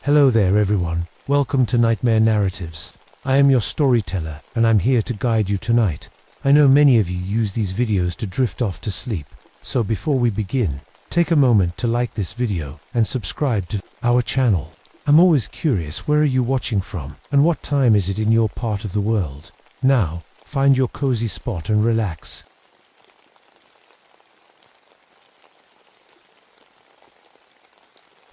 Hello there everyone, welcome to Nightmare Narratives. I am your storyteller and I'm here to guide you tonight. I know many of you use these videos to drift off to sleep, so before we begin, take a moment to like this video and subscribe to our channel. I'm always curious, where are you watching from and what time is it in your part of the world? Now, find your cozy spot and relax.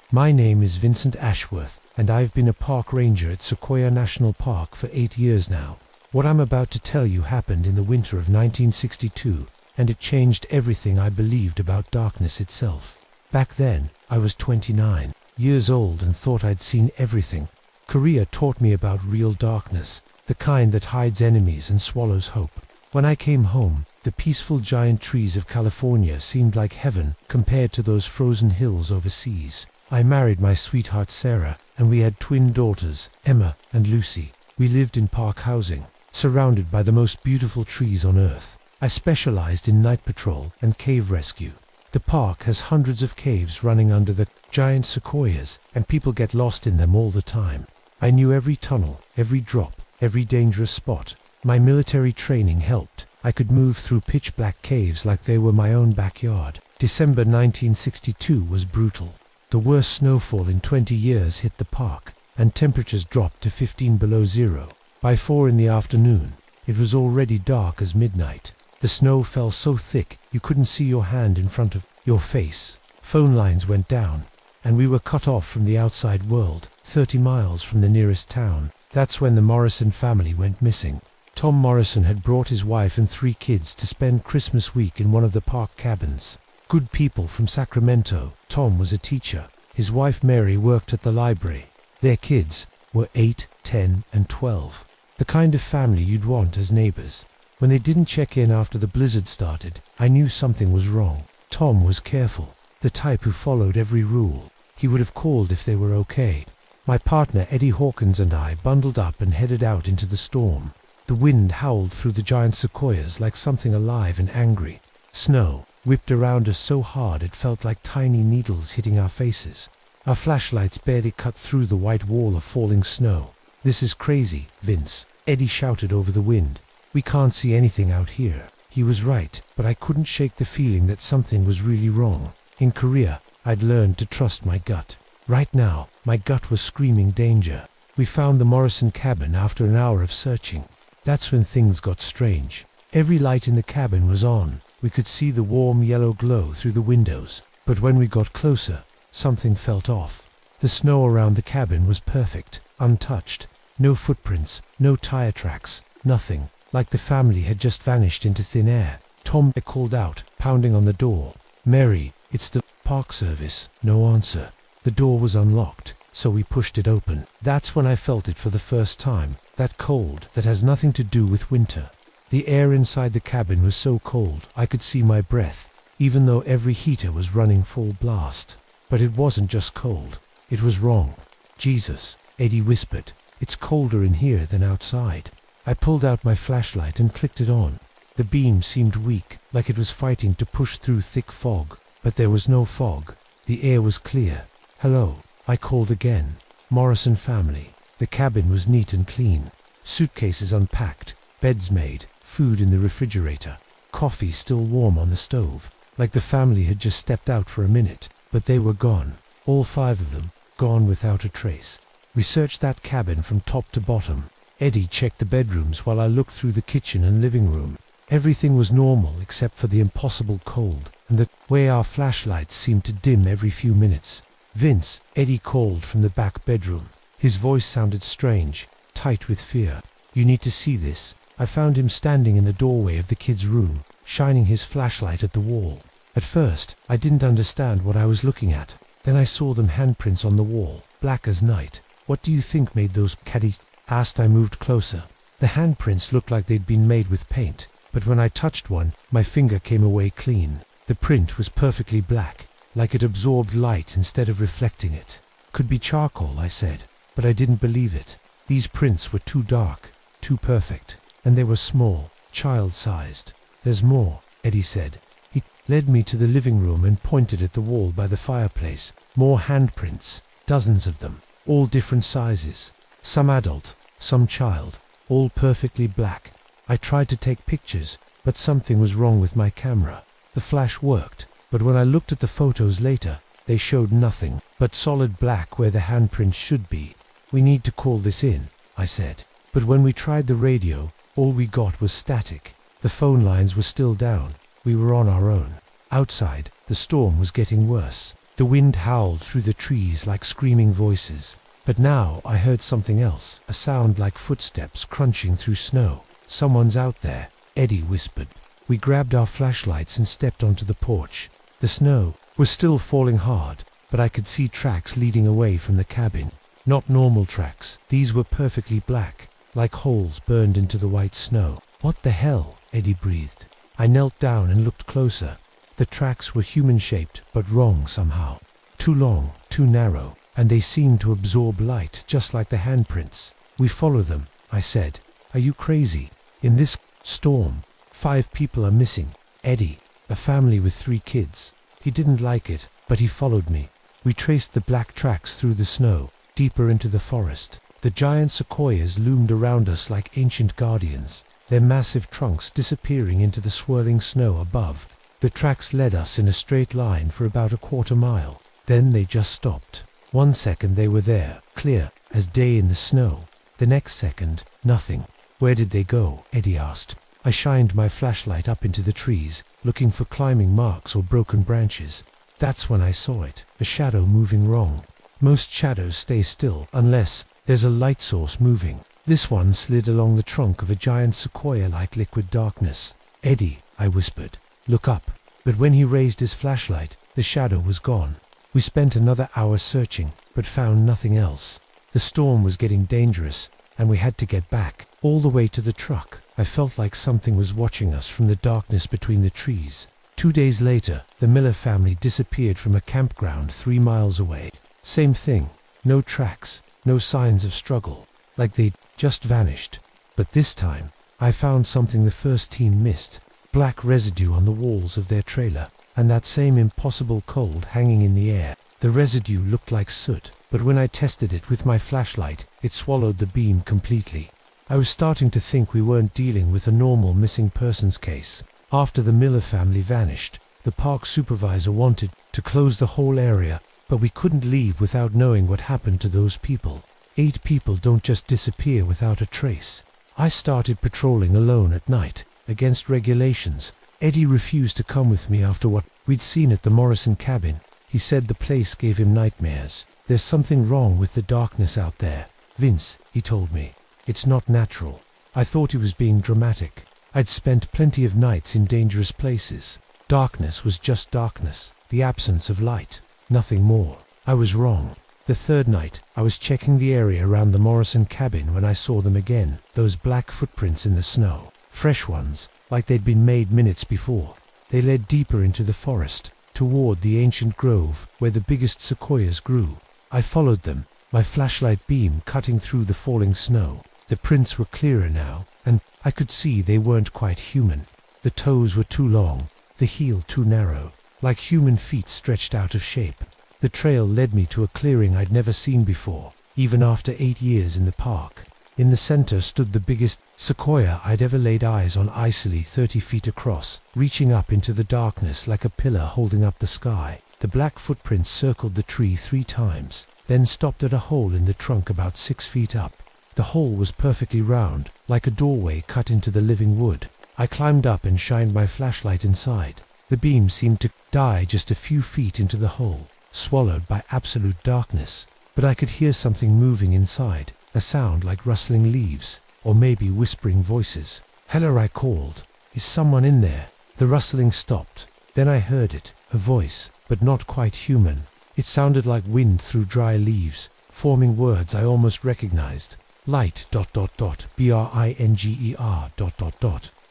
My name is Vincent Ashworth, and I've been a park ranger at Sequoia National Park for 8 years now. What I'm about to tell you happened in the winter of 1962, and it changed everything I believed about darkness itself. Back then, I was 29 years old and thought I'd seen everything. Korea taught me about real darkness, the kind that hides enemies and swallows hope. When I came home, the peaceful giant trees of California seemed like heaven compared to those frozen hills overseas. I married my sweetheart Sarah, and we had twin daughters, Emma and Lucy. We lived in park housing, surrounded by the most beautiful trees on earth. I specialized in night patrol and cave rescue. The park has hundreds of caves running under the giant sequoias, and people get lost in them all the time. I knew every tunnel, every drop, every dangerous spot. My military training helped. I could move through pitch-black caves like they were my own backyard. December 1962 was brutal. The worst snowfall in 20 years hit the park, and temperatures dropped to 15 below zero. By 4 in the afternoon, it was already dark as midnight. The snow fell so thick you couldn't see your hand in front of your face. Phone lines went down, and we were cut off from the outside world, 30 miles from the nearest town. That's when the Morrison family went missing. Tom Morrison had brought his wife and 3 kids to spend Christmas week in one of the park cabins. Good people from Sacramento. Tom was a teacher. His wife Mary worked at the library. Their kids were 8, 10, and 12. The kind of family you'd want as neighbors. When they didn't check in after the blizzard started, I knew something was wrong. Tom was careful, the type who followed every rule. He would have called if they were okay. My partner Eddie Hawkins and I bundled up and headed out into the storm. The wind howled through the giant sequoias like something alive and angry. Snow whipped around us so hard it felt like tiny needles hitting our faces. Our flashlights barely cut through the white wall of falling snow. "This is crazy, Vince," Eddie shouted over the wind. "We can't see anything out here." He was right, but I couldn't shake the feeling that something was really wrong. In Korea, I'd learned to trust my gut. Right now, my gut was screaming danger. We found the Morrison cabin after an hour of searching. That's when things got strange. Every light in the cabin was on. We could see the warm yellow glow through the windows, but when we got closer, something felt off. The snow around the cabin was perfect, untouched. No footprints, no tire tracks, nothing. Like the family had just vanished into thin air. Tom called out, pounding on the door. "Mary, it's the park service." No answer. The door was unlocked, so we pushed it open. That's when I felt it for the first time, that cold that has nothing to do with winter. The air inside the cabin was so cold I could see my breath, even though every heater was running full blast. But it wasn't just cold. It was wrong. "Jesus," Eddie whispered. "It's colder in here than outside." I pulled out my flashlight and clicked it on. The beam seemed weak, like it was fighting to push through thick fog. But there was no fog. The air was clear. "Hello," I called again. "Morrison family." The cabin was neat and clean. Suitcases unpacked, beds made, food in the refrigerator, coffee still warm on the stove, like the family had just stepped out for a minute. But they were gone, all 5 of them, gone without a trace. We searched that cabin from top to bottom. Eddie checked the bedrooms while I looked through the kitchen and living room. Everything was normal except for the impossible cold, and the way our flashlights seemed to dim every few minutes. "Vince," Eddie called from the back bedroom. His voice sounded strange, tight with fear. "You need to see this." I found him standing in the doorway of the kids' room, shining his flashlight at the wall. At first, I didn't understand what I was looking at. Then I saw them handprints on the wall, black as night. "What do you think made those?" Caddy asked. I moved closer. The handprints looked like they'd been made with paint, but when I touched one, my finger came away clean. The print was perfectly black, like it absorbed light instead of reflecting it. "Could be charcoal," I said, but I didn't believe it. These prints were too dark, too perfect, and they were small, child-sized. "There's more," Eddie said. He led me to the living room and pointed at the wall by the fireplace. More handprints, dozens of them. all different sizes. Some adult, some child, all perfectly black. I tried to take pictures, but something was wrong with my camera. The flash worked, but when I looked at the photos later, they showed nothing but solid black where the handprint should be. "We need to call this in," I said. But when we tried the radio, all we got was static. The phone lines were still down. We were on our own. Outside, the storm was getting worse. The wind howled through the trees like screaming voices. But now I heard something else, a sound like footsteps crunching through snow. "Someone's out there," Eddie whispered. We grabbed our flashlights and stepped onto the porch. The snow was still falling hard, but I could see tracks leading away from the cabin. Not normal tracks. These were perfectly black, like holes burned into the white snow. "What the hell?" Eddie breathed. I knelt down and looked closer. The tracks were human-shaped, but wrong somehow. Too long, too narrow, and they seemed to absorb light, just like the handprints. "We follow them," I said. "Are you crazy? In this storm, 5 people are missing." Eddie, a family with 3 kids. He didn't like it, but he followed me. We traced the black tracks through the snow, deeper into the forest. The giant sequoias loomed around us like ancient guardians, their massive trunks disappearing into the swirling snow above. The tracks led us in a straight line for about a quarter mile. Then they just stopped. One second they were there, clear as day in the snow. The next second, nothing. "Where did they go?" Eddie asked. I shined my flashlight up into the trees, looking for climbing marks or broken branches. That's when I saw it, a shadow moving wrong. Most shadows stay still unless there's a light source moving. This one slid along the trunk of a giant sequoia like liquid darkness. "Eddie," I whispered, "look up." But when he raised his flashlight, the shadow was gone. We spent another hour searching, but found nothing else. The storm was getting dangerous, and we had to get back, all the way to the truck. I felt like something was watching us from the darkness between the trees. 2 days later, the Miller family disappeared from a campground 3 miles away. Same thing, no tracks, no signs of struggle, like they'd just vanished. But this time, I found something the first team missed: black residue on the walls of their trailer, and that same impossible cold hanging in the air. The residue looked like soot, but when I tested it with my flashlight, it swallowed the beam completely. I was starting to think we weren't dealing with a normal missing persons case. After the Miller family vanished, the park supervisor wanted to close the whole area, but we couldn't leave without knowing what happened to those people. 8 people don't just disappear without a trace. I started patrolling alone at night, against regulations. Eddie refused to come with me after what we'd seen at the Morrison cabin. He said the place gave him nightmares. "There's something wrong with the darkness out there, Vince," he told me. "It's not natural." I thought he was being dramatic. I'd spent plenty of nights in dangerous places. Darkness was just darkness, the absence of light, nothing more. I was wrong. The 3rd night, I was checking the area around the Morrison cabin when I saw them again, those black footprints in the snow. Fresh ones, like they'd been made minutes before. They led deeper into the forest, toward the ancient grove where the biggest sequoias grew. I followed them, my flashlight beam cutting through the falling snow. The prints were clearer now, and I could see they weren't quite human. The toes were too long, the heel too narrow, like human feet stretched out of shape. The trail led me to a clearing I'd never seen before, even after 8 years in the park. In the center stood the biggest sequoia I'd ever laid eyes on, icily 30 feet across, reaching up into the darkness like a pillar holding up the sky. The black footprints circled the tree 3 times, then stopped at a hole in the trunk about 6 feet up. The hole was perfectly round, like a doorway cut into the living wood. I climbed up and shined my flashlight inside. The beam seemed to die just a few feet into the hole, swallowed by absolute darkness. But I could hear something moving inside, a sound like rustling leaves, or maybe whispering voices. "Hello," I called. "Is someone in there?" The rustling stopped. Then I heard it, a voice, but not quite human. It sounded like wind through dry leaves, forming words I almost recognized. "Light ... bringer ... ...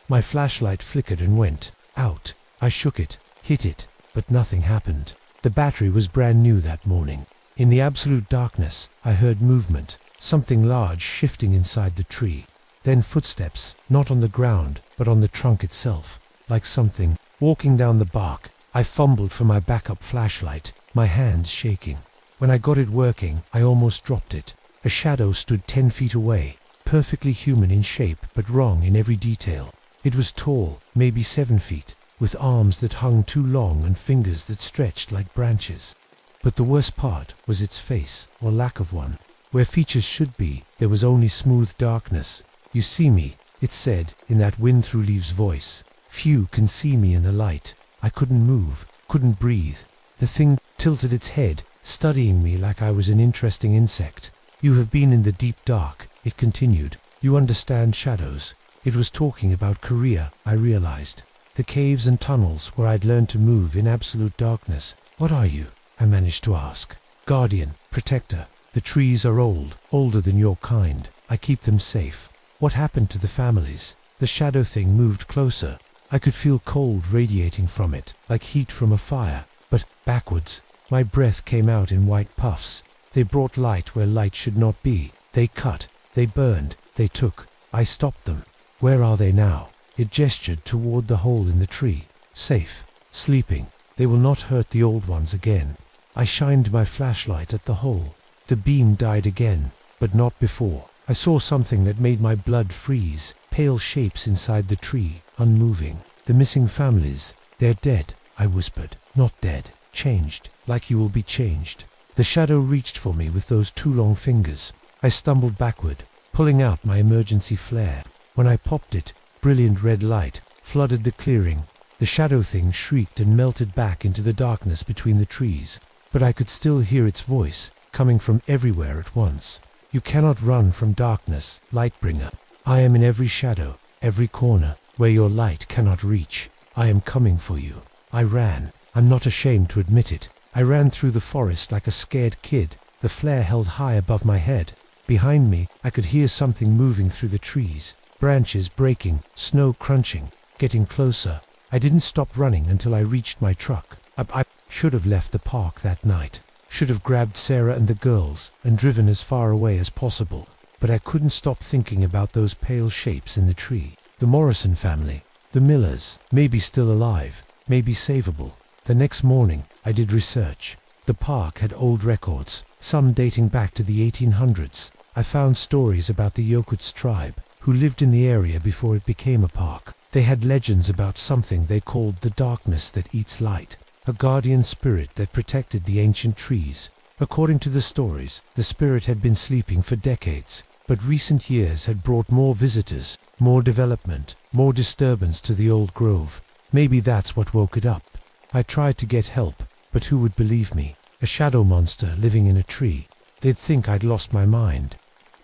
My flashlight flickered and went out. I shook it, hit it, but nothing happened. The battery was brand new that morning. In the absolute darkness, I heard movement, something large shifting inside the tree. Then footsteps, not on the ground, but on the trunk itself, like something walking down the bark. I fumbled for my backup flashlight, my hands shaking. When I got it working, I almost dropped it. A shadow stood 10 feet away, perfectly human in shape but wrong in every detail. It was tall, maybe 7 feet, with arms that hung too long and fingers that stretched like branches. But the worst part was its face, or lack of one. Where features should be, there was only smooth darkness. "You see me," it said, in that wind-through-leaves voice. "Few can see me in the light." I couldn't move, couldn't breathe. The thing tilted its head, studying me like I was an interesting insect. "You have been in the deep dark," it continued. "You understand shadows." It was talking about Korea, I realized. The caves and tunnels where I'd learned to move in absolute darkness. "What are you?" I managed to ask. "Guardian, protector. The trees are old, older than your kind. I keep them safe." "What happened to the families?" The shadow thing moved closer. I could feel cold radiating from it, like heat from a fire. But backwards, my breath came out in white puffs. "They brought light where light should not be. They cut, they burned, they took. I stopped them. Where are they now?" It gestured toward the hole in the tree. "Safe, sleeping. They will not hurt the old ones again." I shined my flashlight at the hole. The beam died again, but not before. I saw something that made my blood freeze. Pale shapes inside the tree, unmoving. "The missing families. They're dead," I whispered. "Not dead. Changed, like you will be changed." The shadow reached for me with those 2 long fingers. I stumbled backward, pulling out my emergency flare. When I popped it, brilliant red light flooded the clearing. The shadow thing shrieked and melted back into the darkness between the trees. But I could still hear its voice, coming from everywhere at once. "You cannot run from darkness, Lightbringer. I am in every shadow, every corner, where your light cannot reach. I am coming for you." I ran. I'm not ashamed to admit it. I ran through the forest like a scared kid, the flare held high above my head. Behind me, I could hear something moving through the trees, branches breaking, snow crunching, getting closer. I didn't stop running until I reached my truck. I should have left the park that night. Should have grabbed Sarah and the girls and driven as far away as possible. But I couldn't stop thinking about those pale shapes in the tree. The Morrison family, the Millers, maybe still alive, maybe savable. The next morning, I did research. The park had old records, some dating back to the 1800s. I found stories about the Yokuts tribe, who lived in the area before it became a park. They had legends about something they called the darkness that eats light, a guardian spirit that protected the ancient trees. According to the stories, the spirit had been sleeping for decades, but recent years had brought more visitors, more development, more disturbance to the old grove. Maybe that's what woke it up. I tried to get help, but who would believe me? A shadow monster living in a tree. They'd think I'd lost my mind.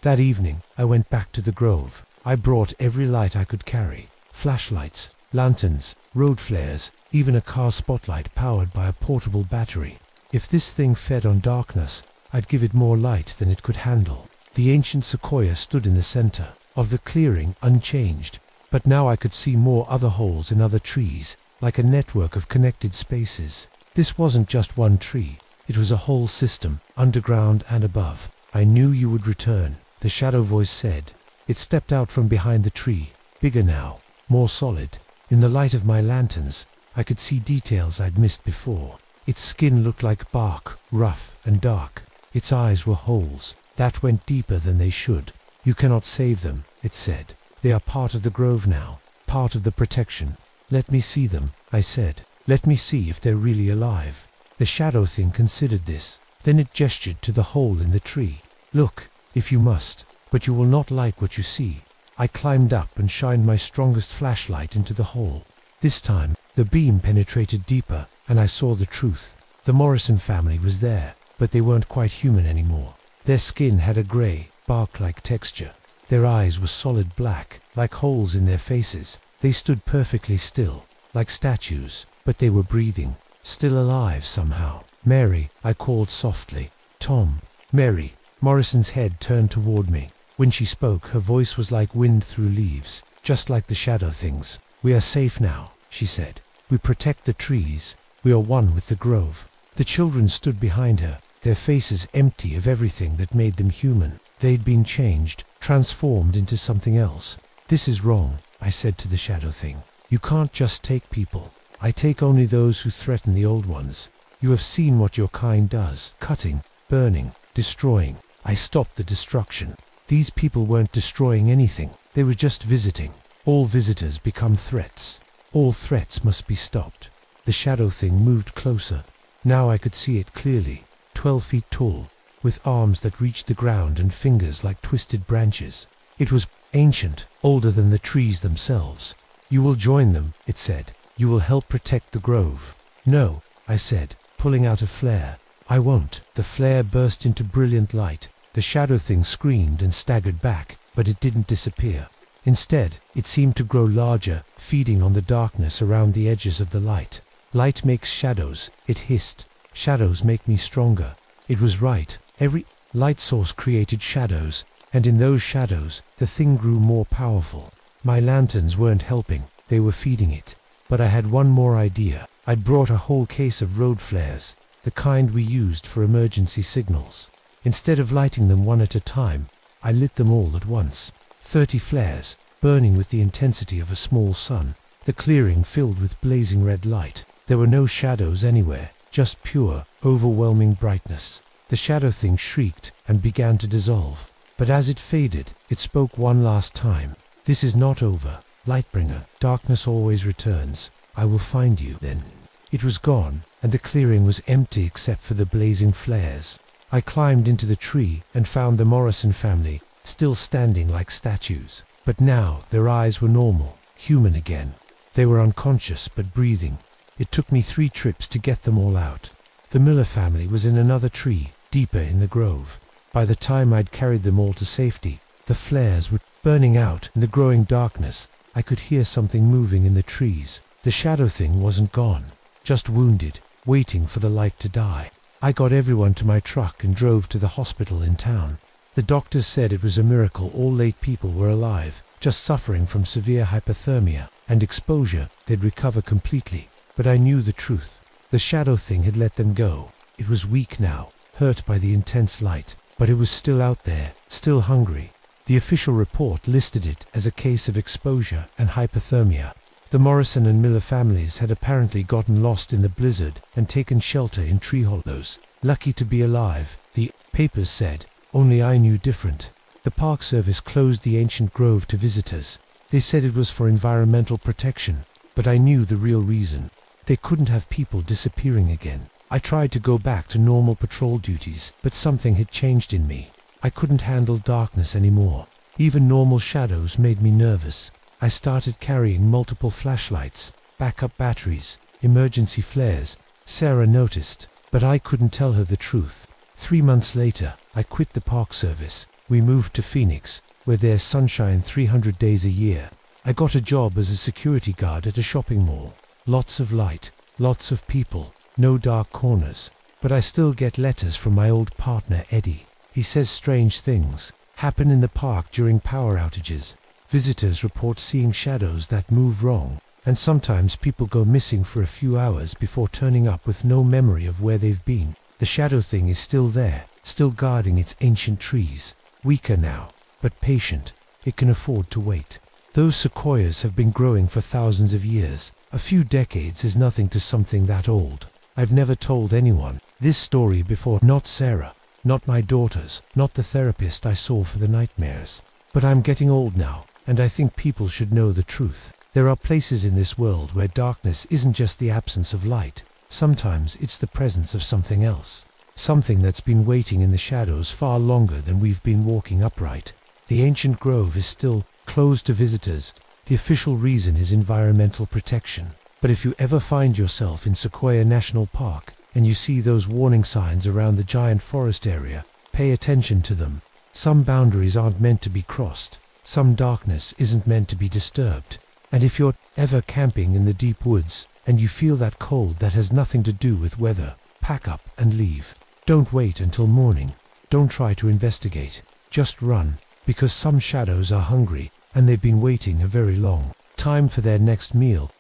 That evening, I went back to the grove. I brought every light I could carry. Flashlights, lanterns, road flares, even a car spotlight powered by a portable battery. If this thing fed on darkness, I'd give it more light than it could handle. The ancient sequoia stood in the center of the clearing, unchanged. But now I could see more other holes in other trees, like a network of connected spaces. This wasn't just one tree. It was a whole system, underground and above. "I knew you would return," the shadow voice said. It stepped out from behind the tree, bigger now, more solid. In the light of my lanterns, I could see details I'd missed before. Its skin looked like bark, rough and dark. Its eyes were holes that went deeper than they should. "You cannot save them," it said. "They are part of the grove now, part of the protection." "Let me see them," I said. "Let me see if they're really alive." The shadow thing considered this. Then it gestured to the hole in the tree. "Look, if you must, but you will not like what you see." I climbed up and shined my strongest flashlight into the hole. This time, the beam penetrated deeper, and I saw the truth. The Morrison family was there, but they weren't quite human anymore. Their skin had a gray, bark-like texture. Their eyes were solid black, like holes in their faces. They stood perfectly still, like statues, but they were breathing, still alive somehow. "Mary," I called softly. "Tom." "Mary." Morrison's head turned toward me. When she spoke, her voice was like wind through leaves, just like the shadow things. "We are safe now," she said. "We protect the trees. We are one with the grove." The children stood behind her, their faces empty of everything that made them human. They'd been changed, transformed into something else. "This is wrong," I said to the shadow thing. "You can't just take people. I take only those who threaten the old ones. You have seen what your kind does, cutting, burning, destroying. I stopped the destruction. These people weren't destroying anything. They were just visiting. All visitors become threats. All threats must be stopped. The shadow thing moved closer. Now I could see it clearly. 12 feet tall, with arms that reached the ground and fingers like twisted branches. It was ancient, older than the trees themselves. "You will join them," it said. "You will help protect the grove." "No," I said, pulling out a flare. "I won't." The flare burst into brilliant light. The shadow thing screamed and staggered back, but it didn't disappear. Instead, it seemed to grow larger, feeding on the darkness around the edges of the light. "Light makes shadows," it hissed. "Shadows make me stronger." It was right. Every light source created shadows, and in those shadows, the thing grew more powerful. My lanterns weren't helping, they were feeding it. But I had one more idea. I'd brought a whole case of road flares, the kind we used for emergency signals. Instead of lighting them one at a time, I lit them all at once. 30 flares, burning with the intensity of a small sun. The clearing filled with blazing red light. There were no shadows anywhere, just pure, overwhelming brightness. The shadow thing shrieked and began to dissolve. But as it faded, it spoke one last time. "This is not over. Lightbringer, darkness always returns. I will find you then." It was gone, and the clearing was empty except for the blazing flares. I climbed into the tree and found the Morrison family, still standing like statues. But now their eyes were normal, human again. They were unconscious but breathing. It took me 3 trips to get them all out. The Miller family was in another tree, deeper in the grove. By the time I'd carried them all to safety, the flares were burning out in the growing darkness. I could hear something moving in the trees. The shadow thing wasn't gone, just wounded, waiting for the light to die. I got everyone to my truck and drove to the hospital in town. The doctors said it was a miracle all 8 people were alive, just suffering from severe hypothermia and exposure. They'd recover completely. But I knew the truth. The shadow thing had let them go. It was weak now, hurt by the intense light, but it was still out there, still hungry. The official report listed it as a case of exposure and hypothermia. The Morrison and Miller families had apparently gotten lost in the blizzard and taken shelter in tree hollows. Lucky to be alive, the papers said. Only I knew different. The Park Service closed the ancient grove to visitors. They said it was for environmental protection, but I knew the real reason. They couldn't have people disappearing again. I tried to go back to normal patrol duties, but something had changed in me. I couldn't handle darkness anymore. Even normal shadows made me nervous. I started carrying multiple flashlights, backup batteries, emergency flares. Sarah noticed, but I couldn't tell her the truth. 3 months later, I quit the Park Service. We moved to Phoenix, where there's sunshine 300 days a year. I got a job as a security guard at a shopping mall. Lots of light, lots of people, no dark corners. But I still get letters from my old partner Eddie. He says strange things happen in the park during power outages. Visitors report seeing shadows that move wrong, and sometimes people go missing for a few hours before turning up with no memory of where they've been. The shadow thing is still there, still guarding its ancient trees. Weaker now, but patient. It can afford to wait. Those sequoias have been growing for thousands of years. A few decades is nothing to something that old. I've never told anyone this story before, not Sarah, not my daughters, not the therapist I saw for the nightmares. But I'm getting old now, and I think people should know the truth. There are places in this world where darkness isn't just the absence of light. Sometimes it's the presence of something else. Something that's been waiting in the shadows far longer than we've been walking upright. The ancient grove is still closed to visitors. The official reason is environmental protection. But if you ever find yourself in Sequoia National Park and you see those warning signs around the giant forest area, pay attention to them. Some boundaries aren't meant to be crossed. Some darkness isn't meant to be disturbed. And if you're ever camping in the deep woods and you feel that cold that has nothing to do with weather, pack up and leave. Don't wait until morning. Don't try to investigate. Just run, because some shadows are hungry and they've been waiting a very long time for their next meal.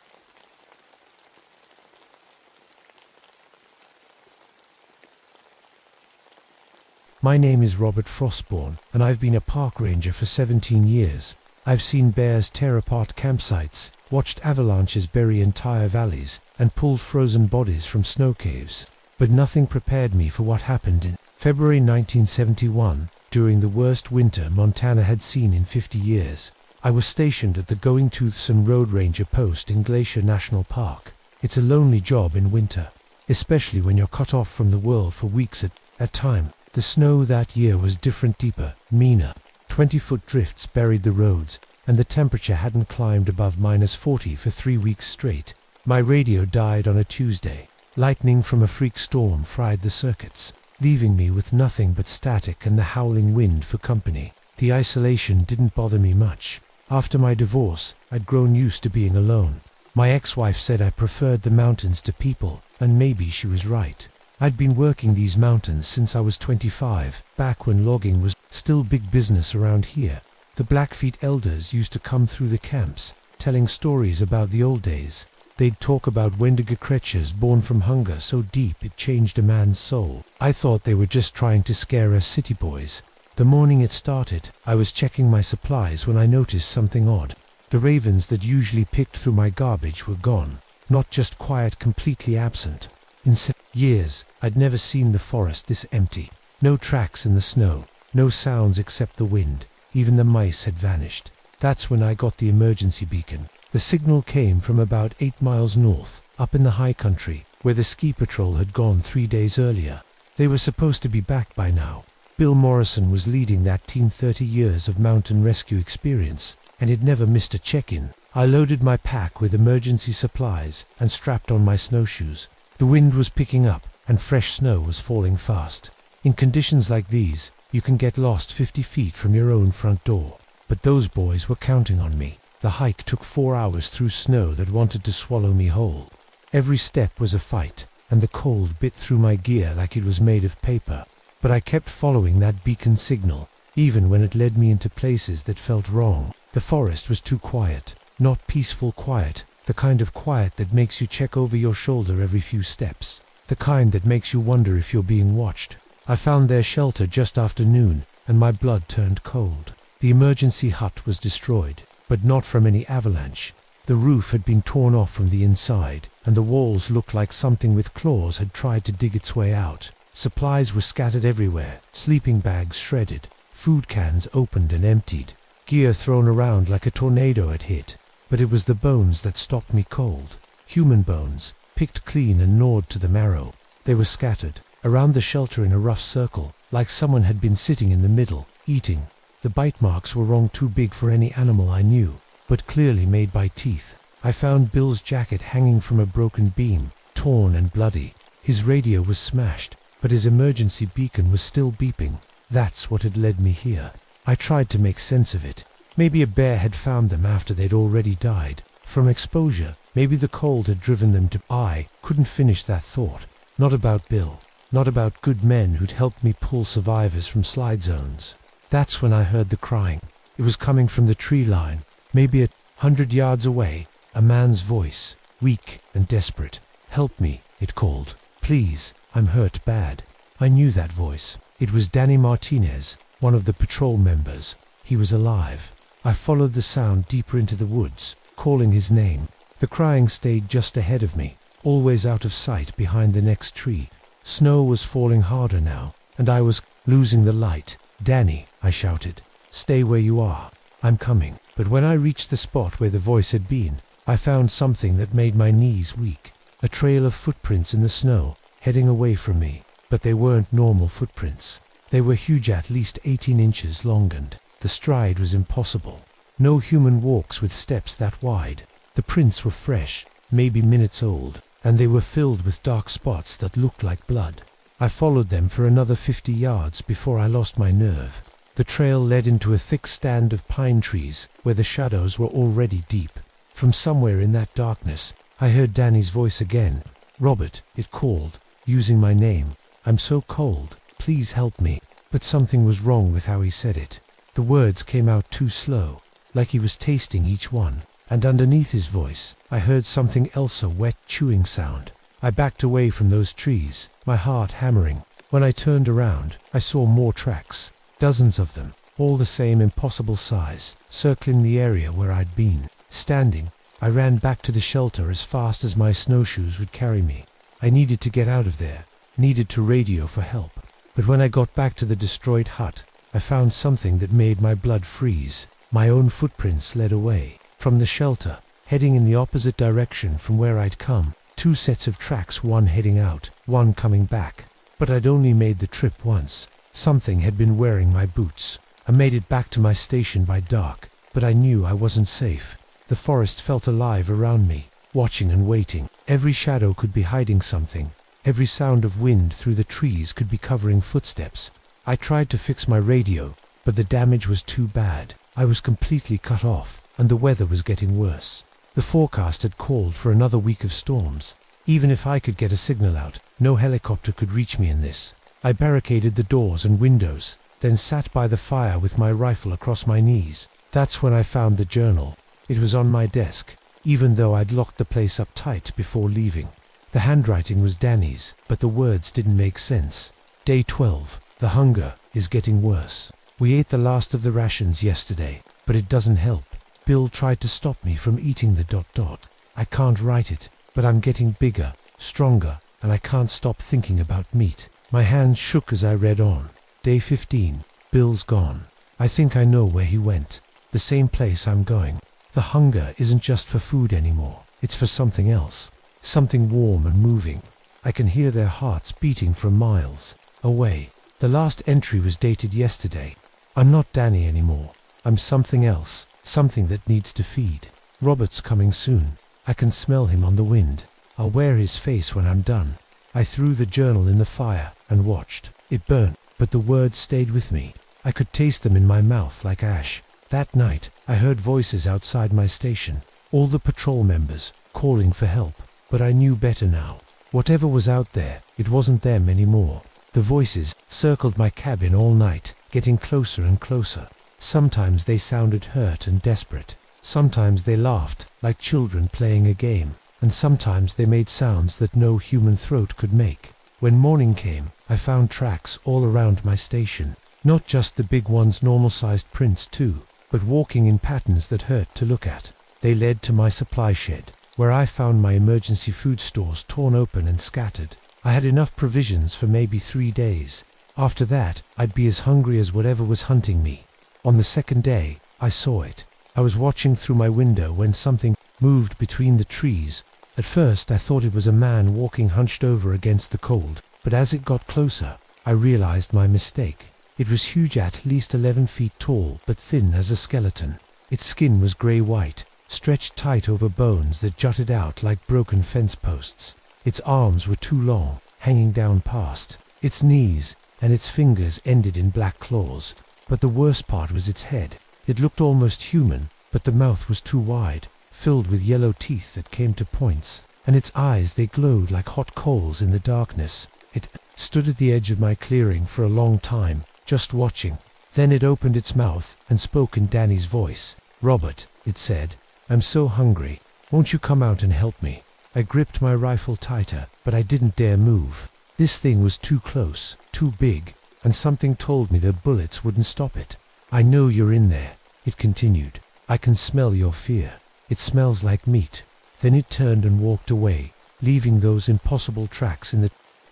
My name is Robert Frostborn, and I've been a park ranger for 17 years. I've seen bears tear apart campsites, watched avalanches bury entire valleys, and pulled frozen bodies from snow caves. But nothing prepared me for what happened in February 1971, during the worst winter Montana had seen in 50 years. I was stationed at the Going Toothsome Road Ranger post in Glacier National Park. It's a lonely job in winter, especially when you're cut off from the world for weeks at a time. The snow that year was different, deeper, meaner. 20-foot drifts buried the roads, and the temperature hadn't climbed above -40 for 3 weeks straight. My radio died on a Tuesday. Lightning from a freak storm fried the circuits, leaving me with nothing but static and the howling wind for company. The isolation didn't bother me much. After my divorce, I'd grown used to being alone. My ex-wife said I preferred the mountains to people, and maybe she was right. I'd been working these mountains since I was 25, back when logging was still big business around here. The Blackfeet elders used to come through the camps, telling stories about the old days. They'd talk about Wendigo creatures born from hunger so deep it changed a man's soul. I thought they were just trying to scare us city boys. The morning it started, I was checking my supplies when I noticed something odd. The ravens that usually picked through my garbage were gone, not just quiet, completely absent. In years, I'd never seen the forest this empty. No tracks in the snow, no sounds except the wind. Even the mice had vanished. That's when I got the emergency beacon. The signal came from about 8 miles north, up in the high country, where the ski patrol had gone 3 days earlier. They were supposed to be back by now. Bill Morrison was leading that team, 30 years of mountain rescue experience, and he'd never missed a check-in. I loaded my pack with emergency supplies and strapped on my snowshoes. The wind was picking up, and fresh snow was falling fast. In conditions like these, you can get lost 50 feet from your own front door. But those boys were counting on me. The hike took 4 hours through snow that wanted to swallow me whole. Every step was a fight, and the cold bit through my gear like it was made of paper. But I kept following that beacon signal, even when it led me into places that felt wrong. The forest was too quiet, not peaceful quiet, the kind of quiet that makes you check over your shoulder every few steps, the kind that makes you wonder if you're being watched. I found their shelter just after noon, and my blood turned cold. The emergency hut was destroyed, but not from any avalanche. The roof had been torn off from the inside, and the walls looked like something with claws had tried to dig its way out. Supplies were scattered everywhere, sleeping bags shredded, food cans opened and emptied, gear thrown around like a tornado had hit. But it was the bones that stopped me cold. Human bones, picked clean and gnawed to the marrow. They were scattered around the shelter in a rough circle, like someone had been sitting in the middle, eating. The bite marks were wrong, too big for any animal I knew, but clearly made by teeth. I found Bill's jacket hanging from a broken beam, torn and bloody. His radio was smashed, but his emergency beacon was still beeping. That's what had led me here. I tried to make sense of it. Maybe a bear had found them after they'd already died. From exposure, maybe the cold had driven them to... I couldn't finish that thought. Not about Bill. Not about good men who'd helped me pull survivors from slide zones. That's when I heard the crying. It was coming from the tree line, maybe 100 yards away. A man's voice, weak and desperate. "Help me," it called. "Please, I'm hurt bad." I knew that voice. It was Danny Martinez, one of the patrol members. He was alive. I followed the sound deeper into the woods, calling his name. The crying stayed just ahead of me, always out of sight behind the next tree. Snow was falling harder now, and I was losing the light. "Danny," I shouted, "stay where you are. I'm coming." But when I reached the spot where the voice had been, I found something that made my knees weak. A trail of footprints in the snow, heading away from me. But they weren't normal footprints. They were huge, at least 18 inches long, and the stride was impossible. No human walks with steps that wide. The prints were fresh, maybe minutes old, and they were filled with dark spots that looked like blood. I followed them for another 50 yards before I lost my nerve. The trail led into a thick stand of pine trees where the shadows were already deep. From somewhere in that darkness, I heard Danny's voice again. "Robert," it called, using my name. "I'm so cold. Please help me." But something was wrong with how he said it. The words came out too slow, like he was tasting each one. And underneath his voice, I heard something else, a wet chewing sound. I backed away from those trees, my heart hammering. When I turned around, I saw more tracks. Dozens of them, all the same impossible size, circling the area where I'd been. Standing, I ran back to the shelter as fast as my snowshoes would carry me. I needed to get out of there, needed to radio for help. But when I got back to the destroyed hut, I found something that made my blood freeze. My own footprints led away from the shelter, heading in the opposite direction from where I'd come. 2 sets of tracks, one heading out, one coming back. But I'd only made the trip once. Something had been wearing my boots. I made it back to my station by dark, but I knew I wasn't safe. The forest felt alive around me, watching and waiting. Every shadow could be hiding something. Every sound of wind through the trees could be covering footsteps. I tried to fix my radio, but the damage was too bad. I was completely cut off, and the weather was getting worse. The forecast had called for another week of storms. Even if I could get a signal out, no helicopter could reach me in this. I barricaded the doors and windows, then sat by the fire with my rifle across my knees. That's when I found the journal. It was on my desk, even though I'd locked the place up tight before leaving. The handwriting was Danny's, but the words didn't make sense. Day 12. The hunger is getting worse. We ate the last of the rations yesterday, but it doesn't help. Bill tried to stop me from eating the ... I can't write it, but I'm getting bigger, stronger, and I can't stop thinking about meat. My hands shook as I read on. Day 15. Bill's gone. I think I know where he went. The same place I'm going. The hunger isn't just for food anymore. It's for something else. Something warm and moving. I can hear their hearts beating from miles away. The last entry was dated yesterday. I'm not Danny anymore. I'm something else. Something that needs to feed. Robert's coming soon. I can smell him on the wind. I'll wear his face when I'm done. I threw the journal in the fire and watched. It burnt, but the words stayed with me. I could taste them in my mouth like ash. That night, I heard voices outside my station. All the patrol members, calling for help. But I knew better now. Whatever was out there, it wasn't them anymore. The voices circled my cabin all night, getting closer and closer. Sometimes they sounded hurt and desperate. Sometimes they laughed, like children playing a game. And sometimes they made sounds that no human throat could make. When morning came, I found tracks all around my station. Not just the big ones, normal-sized prints too, but walking in patterns that hurt to look at. They led to my supply shed, where I found my emergency food stores torn open and scattered. I had enough provisions for maybe 3 days. After that, I'd be as hungry as whatever was hunting me. On the second day, I saw it. I was watching through my window when something moved between the trees. At first, I thought it was a man walking hunched over against the cold, but as it got closer, I realized my mistake. It was huge, at least 11 feet tall, but thin as a skeleton. Its skin was gray-white, stretched tight over bones that jutted out like broken fence posts. Its arms were too long, hanging down past its knees, and its fingers ended in black claws. But the worst part was its head. It looked almost human, but the mouth was too wide, filled with yellow teeth that came to points, and its eyes, they glowed like hot coals in the darkness. It stood at the edge of my clearing for a long time, just watching. Then it opened its mouth and spoke in Danny's voice. "Robert," it said, "I'm so hungry. Won't you come out and help me?" I gripped my rifle tighter, but I didn't dare move. This thing was too close, too big, and something told me the bullets wouldn't stop it. "I know you're in there," it continued. "I can smell your fear. It smells like meat." Then it turned and walked away, leaving those impossible tracks in the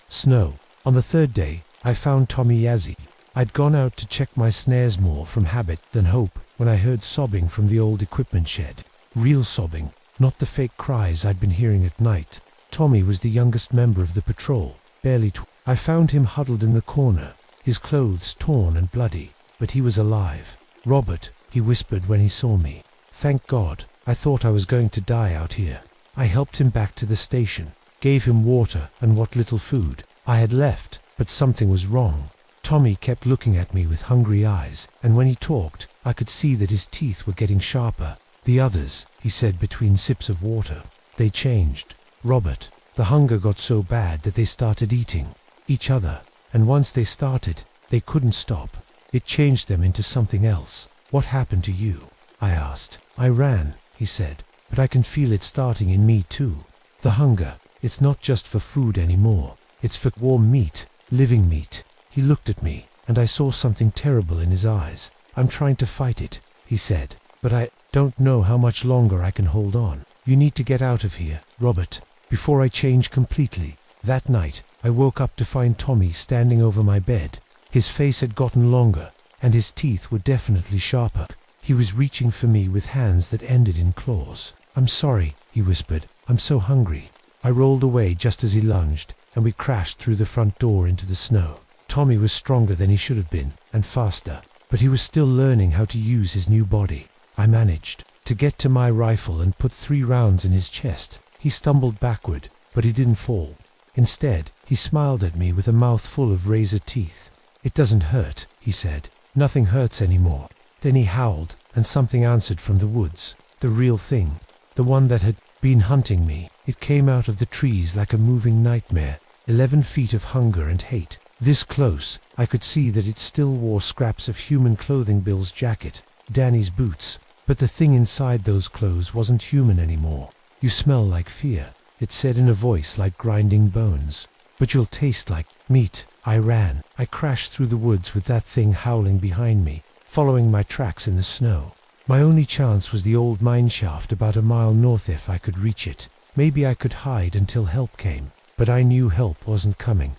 snow. On the third day, I found Tommy Yazzie. I'd gone out to check my snares more from habit than hope when I heard sobbing from the old equipment shed. Real sobbing, not the fake cries I'd been hearing at night. Tommy was the youngest member of the patrol, barely I found him huddled in the corner, his clothes torn and bloody, but he was alive. "Robert," he whispered when he saw me. "Thank God. I thought I was going to die out here." I helped him back to the station, gave him water and what little food I had left, but something was wrong. Tommy kept looking at me with hungry eyes, and when he talked, I could see that his teeth were getting sharper. "The others," he said between sips of water, "they changed. Robert, the hunger got so bad that they started eating each other, and once they started, they couldn't stop. It changed them into something else." "What happened to you?" I asked. "I ran," he said, "but I can feel it starting in me too. The hunger, it's not just for food anymore. It's for warm meat, living meat." He looked at me, and I saw something terrible in his eyes. "I'm trying to fight it," he said, "but I don't know how much longer I can hold on. You need to get out of here, Robert, before I change completely." That night, I woke up to find Tommy standing over my bed. His face had gotten longer, and his teeth were definitely sharper. He was reaching for me with hands that ended in claws. "I'm sorry," he whispered. "I'm so hungry." I rolled away just as he lunged, and we crashed through the front door into the snow. Tommy was stronger than he should have been, and faster, but he was still learning how to use his new body. I managed to get to my rifle and put 3 rounds in his chest. He stumbled backward, but he didn't fall. Instead, he smiled at me with a mouth full of razor teeth. "It doesn't hurt," he said. "Nothing hurts anymore." Then he howled, and something answered from the woods. The real thing, the one that had been hunting me. It came out of the trees like a moving nightmare. 11 feet of hunger and hate. This close, I could see that it still wore scraps of human clothing: Bill's jacket, Danny's boots. But the thing inside those clothes wasn't human anymore. "You smell like fear," it said in a voice like grinding bones. "But you'll taste like meat." I ran. I crashed through the woods with that thing howling behind me, following my tracks in the snow. My only chance was the old mine shaft about a mile north. If I could reach it, maybe I could hide until help came. But I knew help wasn't coming.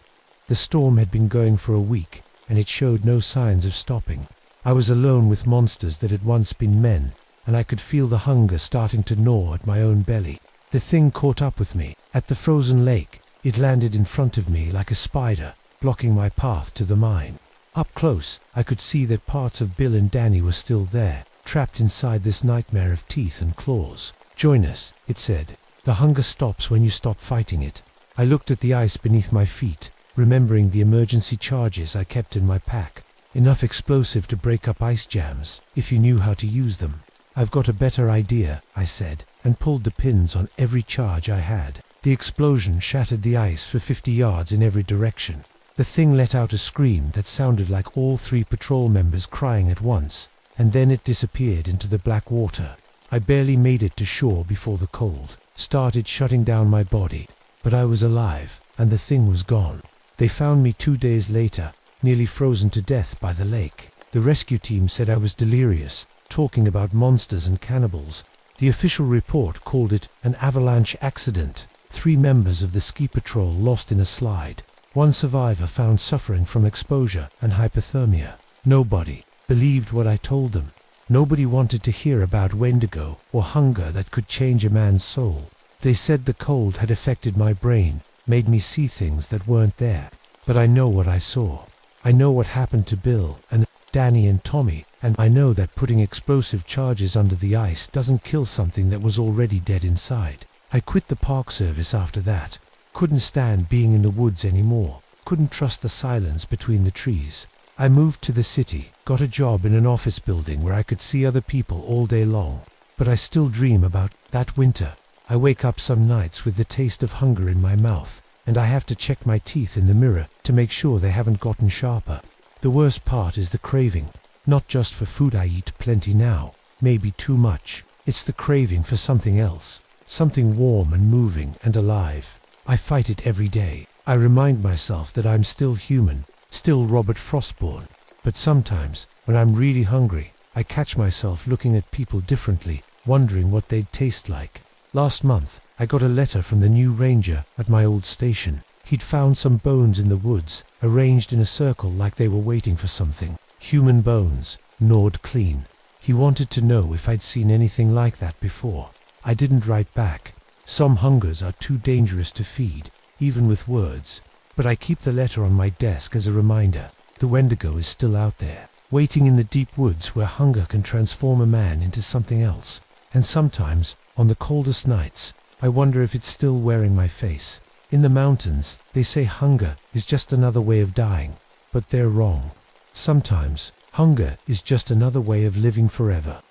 The storm had been going for a week, and it showed no signs of stopping. I was alone with monsters that had once been men, and I could feel the hunger starting to gnaw at my own belly. The thing caught up with me at the frozen lake. It landed in front of me like a spider, blocking my path to the mine. Up close, I could see that parts of Bill and Danny were still there, trapped inside this nightmare of teeth and claws. "Join us," it said. "The hunger stops when you stop fighting it." I looked at the ice beneath my feet, remembering the emergency charges I kept in my pack. Enough explosive to break up ice jams, if you knew how to use them. "I've got a better idea," I said, and pulled the pins on every charge I had. The explosion shattered the ice for 50 yards in every direction. The thing let out a scream that sounded like all 3 patrol members crying at once, and then it disappeared into the black water. I barely made it to shore before the cold started shutting down my body. But I was alive, and the thing was gone. They found me 2 days later, nearly frozen to death by the lake. The rescue team said I was delirious, talking about monsters and cannibals. The official report called it an avalanche accident. 3 members of the ski patrol lost in a slide. 1 survivor found suffering from exposure and hypothermia. Nobody believed what I told them. Nobody wanted to hear about Wendigo or hunger that could change a man's soul. They said the cold had affected my brain, made me see things that weren't there. But I know what I saw. I know what happened to Bill and Danny and Tommy, and I know that putting explosive charges under the ice doesn't kill something that was already dead inside. I quit the Park Service after that. Couldn't stand being in the woods anymore. Couldn't trust the silence between the trees. I moved to the city, got a job in an office building where I could see other people all day long. But I still dream about that winter. I wake up some nights with the taste of hunger in my mouth, and I have to check my teeth in the mirror to make sure they haven't gotten sharper. The worst part is the craving. Not just for food. I eat plenty now, maybe too much. It's the craving for something else, something warm and moving and alive. I fight it every day. I remind myself that I'm still human, still Robert Frostborn. But sometimes, when I'm really hungry, I catch myself looking at people differently, wondering what they'd taste like. Last month, I got a letter from the new ranger at my old station. He'd found some bones in the woods, arranged in a circle like they were waiting for something. Human bones, gnawed clean. He wanted to know if I'd seen anything like that before. I didn't write back. Some hungers are too dangerous to feed, even with words. But I keep the letter on my desk as a reminder. The Wendigo is still out there, waiting in the deep woods where hunger can transform a man into something else. And sometimes, on the coldest nights, I wonder if it's still wearing my face. In the mountains, they say hunger is just another way of dying, but they're wrong. Sometimes, hunger is just another way of living forever.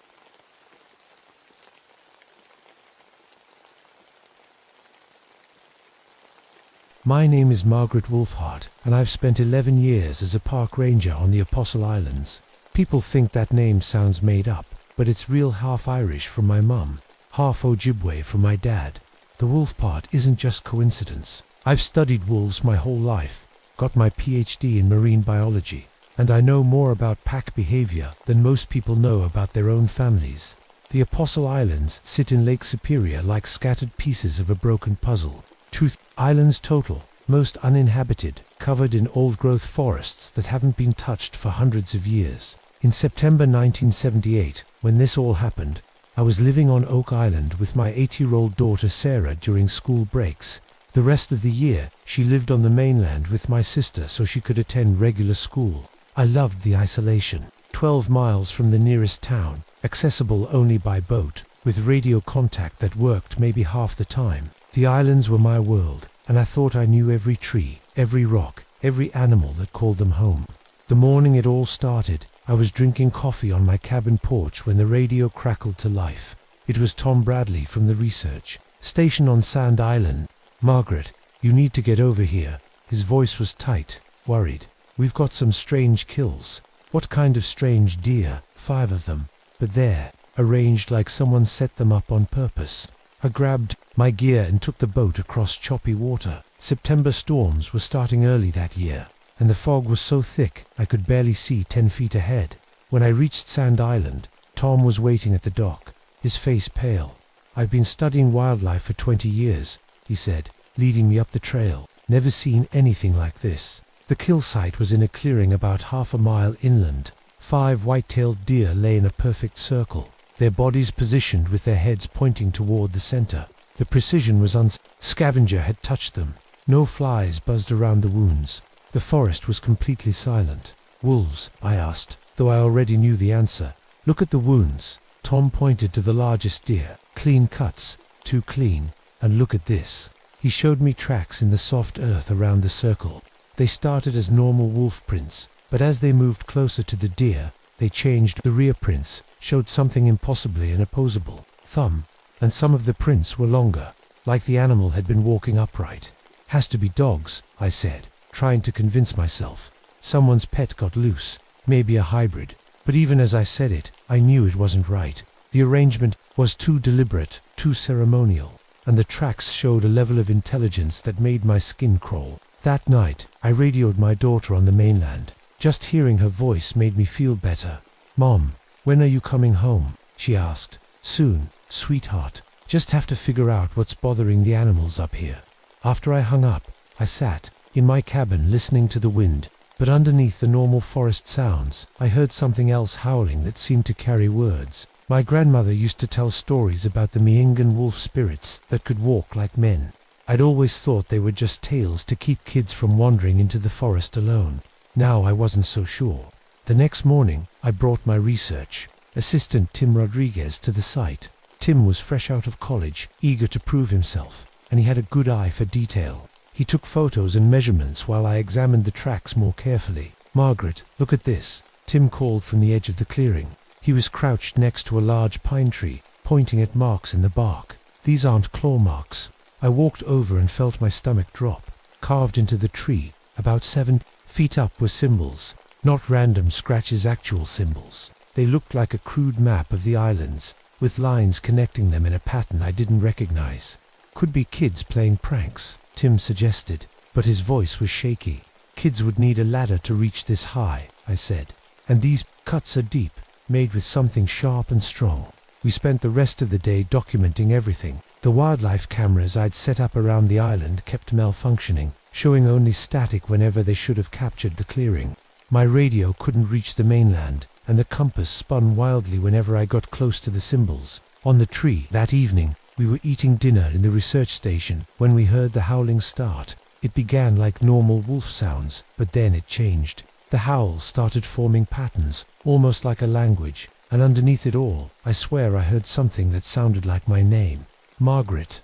My name is Margaret Wolfhart, and I've spent 11 years as a park ranger on the Apostle Islands. People think that name sounds made up, but it's real. Half Irish from my mum, half Ojibwe from my dad. The wolf part isn't just coincidence. I've studied wolves my whole life, got my PhD in marine biology, and I know more about pack behavior than most people know about their own families. The Apostle Islands sit in Lake Superior like scattered pieces of a broken puzzle. 2 islands total, most uninhabited, covered in old-growth forests that haven't been touched for hundreds of years. In September 1978, when this all happened, I was living on Oak Island with my 8-year-old daughter Sarah during school breaks. The rest of the year, she lived on the mainland with my sister so she could attend regular school. I loved the isolation. 12 miles from the nearest town, accessible only by boat, with radio contact that worked maybe half the time. The islands were my world, and I thought I knew every tree, every rock, every animal that called them home. The morning it all started, I was drinking coffee on my cabin porch when the radio crackled to life. It was Tom Bradley from the research station on Sand Island. "Margaret, you need to get over here." His voice was tight, worried. "We've got some strange kills." "What kind of strange deer?" "5 of them. But there, arranged like someone set them up on purpose." I grabbed my gear and took the boat across choppy water. September storms were starting early that year, and the fog was so thick I could barely see 10 feet ahead. When I reached Sand Island, Tom was waiting at the dock, his face pale. "I've been studying wildlife for 20 years, he said, leading me up the trail. "Never seen anything like this." The kill site was in a clearing about half a mile inland. 5 white-tailed deer lay in a perfect circle, their bodies positioned with their heads pointing toward the center. The precision was Scavenger had touched them. No flies buzzed around the wounds. The forest was completely silent. "Wolves?" I asked, though I already knew the answer. "Look at the wounds." Tom pointed to the largest deer. "Clean cuts, too clean. And look at this." He showed me tracks in the soft earth around the circle. They started as normal wolf prints, but as they moved closer to the deer, they changed. The rear prints showed something impossibly inopposable. Thumb, and some of the prints were longer, like the animal had been walking upright. "Has to be dogs," I said, trying to convince myself. Someone's pet got loose, maybe a hybrid. But even as I said it, I knew it wasn't right. The arrangement was too deliberate, too ceremonial, and the tracks showed a level of intelligence that made my skin crawl. That night, I radioed my daughter on the mainland. Just hearing her voice made me feel better. "Mom, when are you coming home?" she asked. "Soon, sweetheart. Just have to figure out what's bothering the animals up here." After I hung up, I sat in my cabin listening to the wind, but underneath the normal forest sounds, I heard something else howling that seemed to carry words. My grandmother used to tell stories about the Miingan wolf spirits that could walk like men. I'd always thought they were just tales to keep kids from wandering into the forest alone. Now I wasn't so sure. The next morning, I brought my research assistant Tim Rodriguez to the site. Tim was fresh out of college, eager to prove himself, and he had a good eye for detail. He took photos and measurements while I examined the tracks more carefully. "Margaret, look at this," Tim called from the edge of the clearing. He was crouched next to a large pine tree, pointing at marks in the bark. "These aren't claw marks." I walked over and felt my stomach drop. Carved into the tree, about 7 feet up, were symbols, not random scratches, actual symbols. They looked like a crude map of the islands, with lines connecting them in a pattern I didn't recognize. "Could be kids playing pranks," Tim suggested, but his voice was shaky. "Kids would need a ladder to reach this high," I said. "And these cuts are deep, made with something sharp and strong." We spent the rest of the day documenting everything. The wildlife cameras I'd set up around the island kept malfunctioning, showing only static whenever they should have captured the clearing. My radio couldn't reach the mainland, and the compass spun wildly whenever I got close to the symbols. On the tree that evening, we were eating dinner in the research station when we heard the howling start. It began like normal wolf sounds, but then it changed. The howls started forming patterns, almost like a language, and underneath it all, I swear I heard something that sounded like my name. "Margaret, ...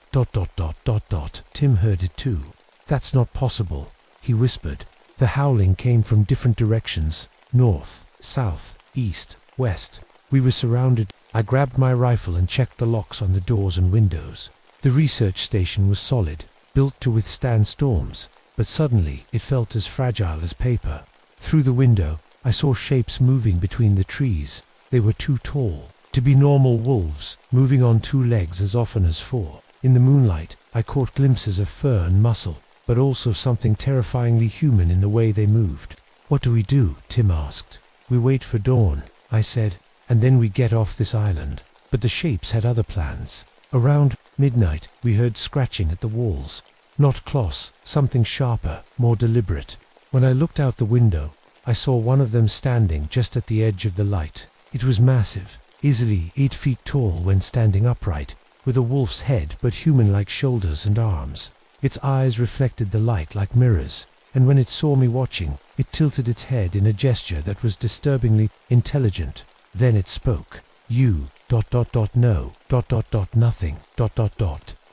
Tim heard it too. "That's not possible," he whispered. The howling came from different directions, north, south, east, west. We were surrounded. I grabbed my rifle and checked the locks on the doors and windows. The research station was solid, built to withstand storms, but suddenly it felt as fragile as paper. Through the window, I saw shapes moving between the trees. They were too tall to be normal wolves, moving on 2 legs as often as 4. In the moonlight, I caught glimpses of fur and muscle, but also something terrifyingly human in the way they moved. "What do we do?" Tim asked. "We wait for dawn," I said, "and then we get off this island." But the shapes had other plans. Around midnight, we heard scratching at the walls. Not Kloss, something sharper, more deliberate. When I looked out the window, I saw one of them standing just at the edge of the light. It was massive, easily 8 feet tall when standing upright, with a wolf's head but human-like shoulders and arms. Its eyes reflected the light like mirrors, and when it saw me watching, it tilted its head in a gesture that was disturbingly intelligent. Then it spoke. "You, no, nothing,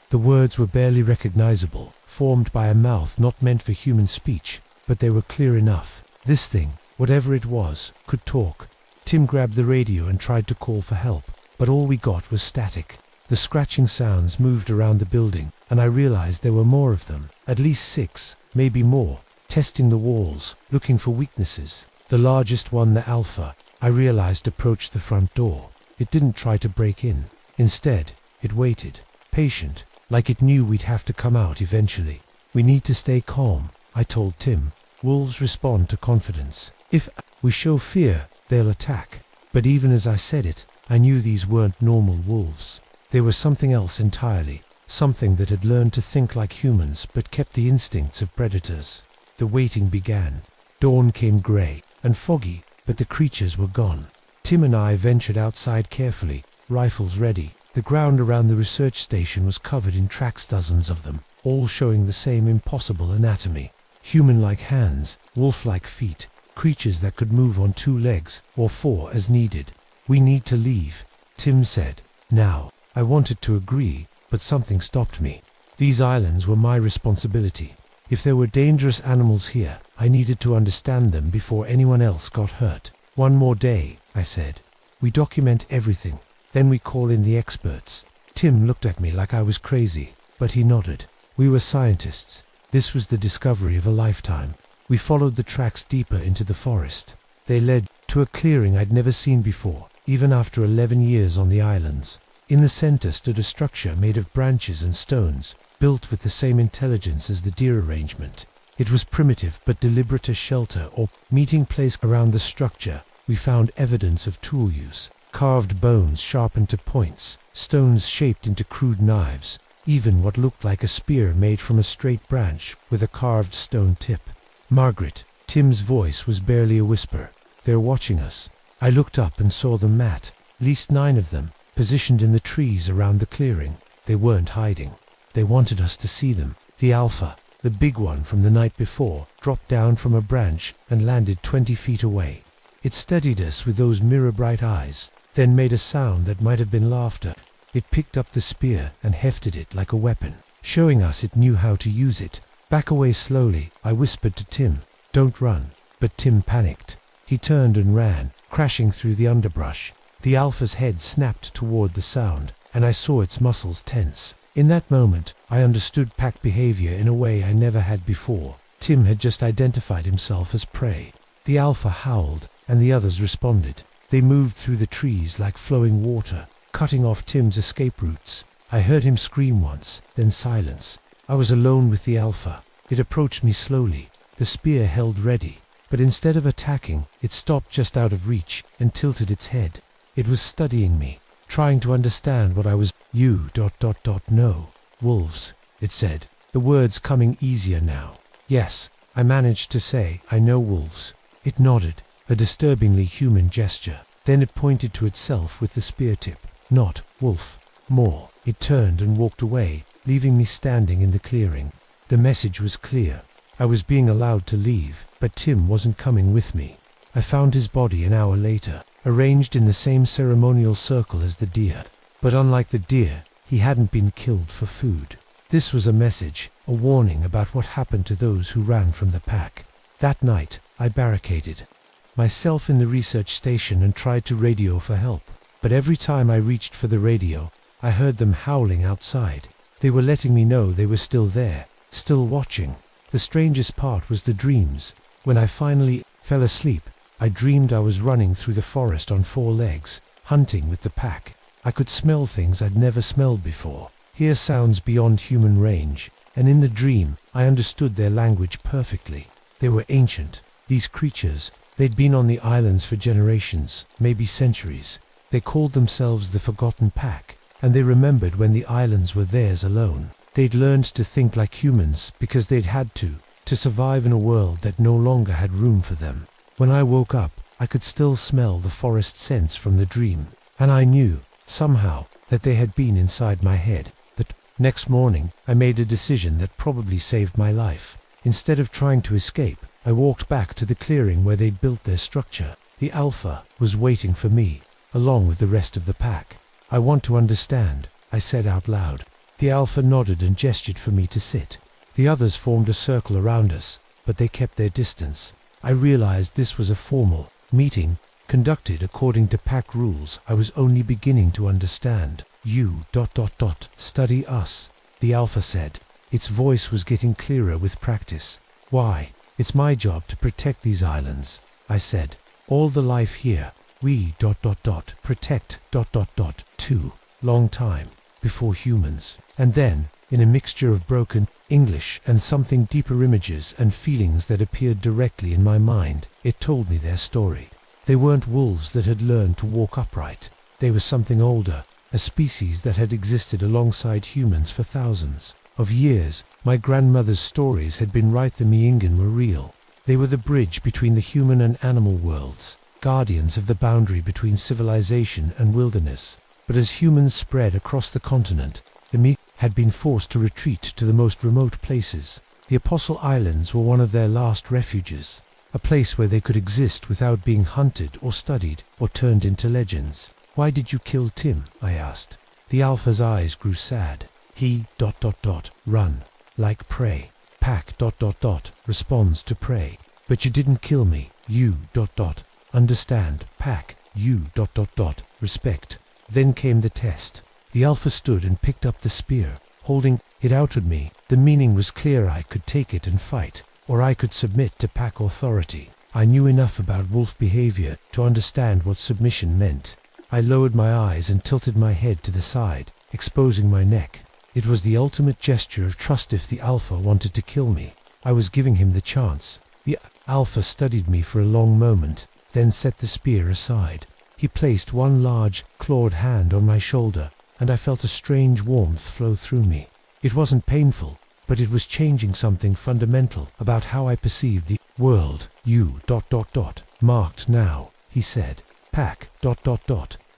The words were barely recognizable, formed by a mouth not meant for human speech, but they were clear enough. This thing, whatever it was, could talk. Tim grabbed the radio and tried to call for help, but all we got was static. The scratching sounds moved around the building, and I realized there were more of them, at least 6, maybe more, testing the walls, looking for weaknesses. The largest one, the Alpha, I realized approached the front door. It didn't try to break in. Instead, it waited, patient, like it knew we'd have to come out eventually. "We need to stay calm," I told Tim. "Wolves respond to confidence. If we show fear, they'll attack." But even as I said it, I knew these weren't normal wolves. They were something else entirely, something that had learned to think like humans but kept the instincts of predators. The waiting began. Dawn came gray and foggy, but the creatures were gone. Tim and I ventured outside carefully, rifles ready. The ground around the research station was covered in tracks, dozens of them, all showing the same impossible anatomy. Human-like hands, wolf-like feet, creatures that could move on 2 legs, or 4 as needed. "We need to leave," Tim said. Now, I wanted to agree, but something stopped me. These islands were my responsibility. If there were dangerous animals here, I needed to understand them before anyone else got hurt. "One more day," I said. "We document everything. Then we call in the experts." Tim looked at me like I was crazy, but he nodded. We were scientists. This was the discovery of a lifetime. We followed the tracks deeper into the forest. They led to a clearing I'd never seen before, even after 11 years on the islands. In the center stood a structure made of branches and stones, built with the same intelligence as the deer arrangement. It was primitive but deliberate. A shelter or meeting place around the structure. We found evidence of tool use. Carved bones sharpened to points, stones shaped into crude knives, even what looked like a spear made from a straight branch with a carved stone tip. "Margaret," Tim's voice was barely a whisper. "They're watching us." I looked up and saw them, at least 9 of them, positioned in the trees around the clearing. They weren't hiding. They wanted us to see them. The Alpha, the big one from the night before, dropped down from a branch and landed 20 feet away. It studied us with those mirror-bright eyes, then made a sound that might have been laughter. It picked up the spear and hefted it like a weapon, showing us it knew how to use it. "Back away slowly," I whispered to Tim. "Don't run." But Tim panicked. He turned and ran, crashing through the underbrush. The Alpha's head snapped toward the sound, and I saw its muscles tense. In that moment, I understood pack behavior in a way I never had before. Tim had just identified himself as prey. The Alpha howled, and the others responded. They moved through the trees like flowing water, cutting off Tim's escape routes. I heard him scream once, then silence. I was alone with the Alpha. It approached me slowly, the spear held ready, but instead of attacking, it stopped just out of reach and tilted its head. It was studying me, trying to understand what I was. "You, no, wolves," it said, the words coming easier now. "Yes," I managed to say, "I know wolves." It nodded, a disturbingly human gesture. Then it pointed to itself with the spear tip. "Not wolf. More." It turned and walked away, leaving me standing in the clearing. The message was clear. I was being allowed to leave, but Tim wasn't coming with me. I found his body an hour later, arranged in the same ceremonial circle as the deer. But unlike the deer, he hadn't been killed for food. This was a message, a warning about what happened to those who ran from the pack. That night, I barricaded myself in the research station and tried to radio for help. But every time I reached for the radio, I heard them howling outside. They were letting me know they were still there, still watching. The strangest part was the dreams. When I finally fell asleep, I dreamed I was running through the forest on 4 legs, hunting with the pack. I could smell things I'd never smelled before, hear sounds beyond human range, and in the dream, I understood their language perfectly. They were ancient, these creatures. They'd been on the islands for generations, maybe centuries. They called themselves the Forgotten Pack, and they remembered when the islands were theirs alone. They'd learned to think like humans because they'd had to survive in a world that no longer had room for them. When I woke up, I could still smell the forest scents from the dream, and I knew, somehow, that they had been inside my head. The next morning, I made a decision that probably saved my life. Instead of trying to escape, I walked back to the clearing where they'd built their structure. The Alpha was waiting for me, along with the rest of the pack. "I want to understand," I said out loud. The Alpha nodded and gestured for me to sit. The others formed a circle around us, but they kept their distance. I realized this was a formal meeting, conducted according to pack rules I was only beginning to understand. "You ... study us," the Alpha said. Its voice was getting clearer with practice. "Why? It's my job to protect these islands," I said. "All the life here. We ... protect ... too. Long time before humans." And then, in a mixture of broken English and something deeper images and feelings that appeared directly in my mind, it told me their story. They weren't wolves that had learned to walk upright. They were something older, a species that had existed alongside humans for thousands of years. My grandmother's stories had been right. The Miingan were real. They were the bridge between the human and animal worlds, guardians of the boundary between civilization and wilderness. But as humans spread across the continent, the Miingan had been forced to retreat to the most remote places. The Apostle Islands were one of their last refuges, a place where they could exist without being hunted or studied or turned into legends. "Why did you kill Tim?" I asked. The Alpha's eyes grew sad. "He ... run like prey. Pack ... responds to prey. But you didn't kill me. You ... understand. Pack. You ... respect." Then came the test. The Alpha stood and picked up the spear, holding it out at me. The meaning was clear. I could take it and fight, or I could submit to pack authority. I knew enough about wolf behavior to understand what submission meant. I lowered my eyes and tilted my head to the side, exposing my neck. It was the ultimate gesture of trust. If the Alpha wanted to kill me, I was giving him the chance. The Alpha studied me for a long moment, then set the spear aside. He placed one large, clawed hand on my shoulder, and I felt a strange warmth flow through me. It wasn't painful, but it was changing something fundamental about how I perceived the world. "You ... marked now," he said. "Pack ...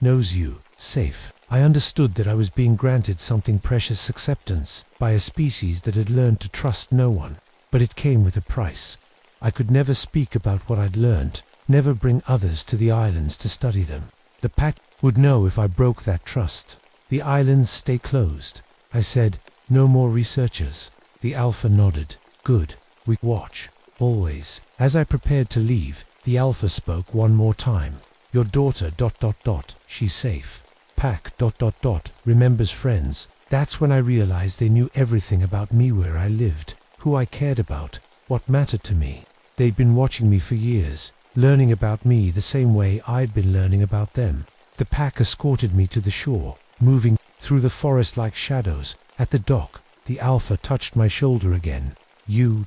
knows you. Safe." I understood that I was being granted something precious, acceptance by a species that had learned to trust no one. But it came with a price. I could never speak about what I'd learned, never bring others to the islands to study them. The pack would know if I broke that trust. "The islands stay closed," I said. "No more researchers." The Alpha nodded. "Good. We watch. Always." As I prepared to leave, the Alpha spoke one more time. "Your daughter ... she's safe. Pack ... remembers friends." That's when I realized they knew everything about me, where I lived, who I cared about, what mattered to me. They'd been watching me for years, learning about me the same way I'd been learning about them. The pack escorted me to the shore, moving through the forest like shadows. At the dock, the Alpha touched my shoulder again. "You ...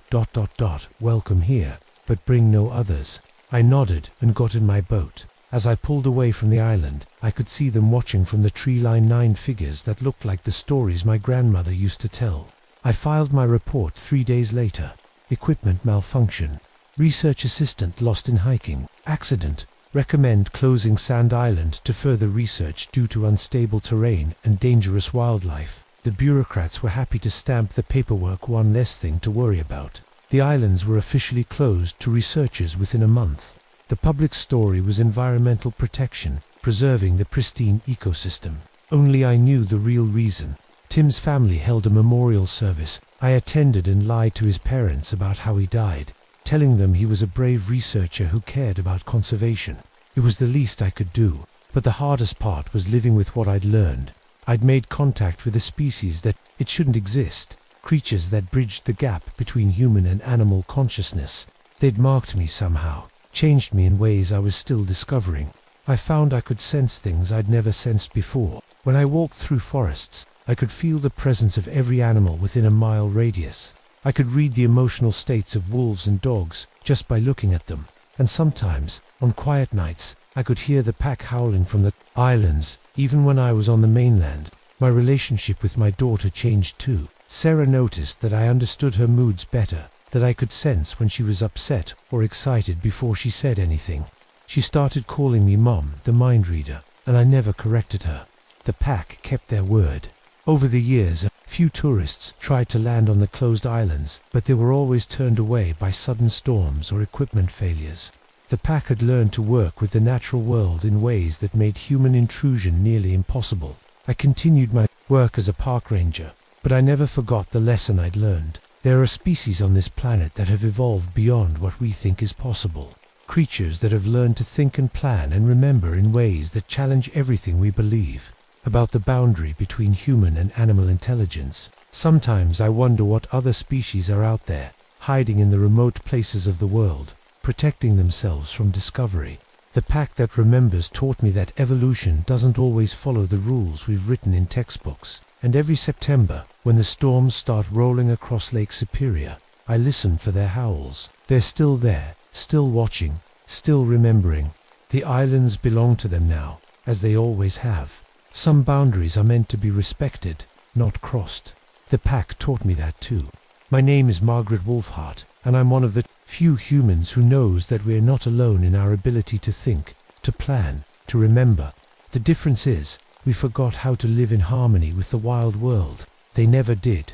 welcome here, but bring no others." I nodded and got in my boat. As I pulled away from the island, I could see them watching from the tree line. 9 figures that looked like the stories my grandmother used to tell. I filed my report 3 days later. Equipment malfunction. Research assistant lost in hiking. Accident. Recommend closing Sand Island to further research due to unstable terrain and dangerous wildlife. The bureaucrats were happy to stamp the paperwork, one less thing to worry about. The islands were officially closed to researchers within a month. The public story was environmental protection, preserving the pristine ecosystem. Only I knew the real reason. Tim's family held a memorial service. I attended and lied to his parents about how he died, telling them he was a brave researcher who cared about conservation. It was the least I could do, but the hardest part was living with what I'd learned. I'd made contact with a species that it shouldn't exist, creatures that bridged the gap between human and animal consciousness. They'd marked me somehow, changed me in ways I was still discovering. I found I could sense things I'd never sensed before. When I walked through forests, I could feel the presence of every animal within a mile radius. I could read the emotional states of wolves and dogs just by looking at them. And sometimes, on quiet nights, I could hear the pack howling from the islands. Even when I was on the mainland, my relationship with my daughter changed too. Sarah noticed that I understood her moods better, that I could sense when she was upset or excited before she said anything. She started calling me Mom, the mind reader, and I never corrected her. The pack kept their word. Over the years, a few tourists tried to land on the closed islands, but they were always turned away by sudden storms or equipment failures. The pack had learned to work with the natural world in ways that made human intrusion nearly impossible. I continued my work as a park ranger, but I never forgot the lesson I'd learned. There are species on this planet that have evolved beyond what we think is possible. Creatures that have learned to think and plan and remember in ways that challenge everything we believe about the boundary between human and animal intelligence. Sometimes I wonder what other species are out there, hiding in the remote places of the world, protecting themselves from discovery. The pack that remembers taught me that evolution doesn't always follow the rules we've written in textbooks. And every September, when the storms start rolling across Lake Superior, I listen for their howls. They're still there, still watching, still remembering. The islands belong to them now, as they always have. Some boundaries are meant to be respected, not crossed. The pack taught me that too. My name is Margaret Wolfhart, and I'm one of the few humans who knows that we're not alone in our ability to think, to plan, to remember. The difference is, we forgot how to live in harmony with the wild world. They never did.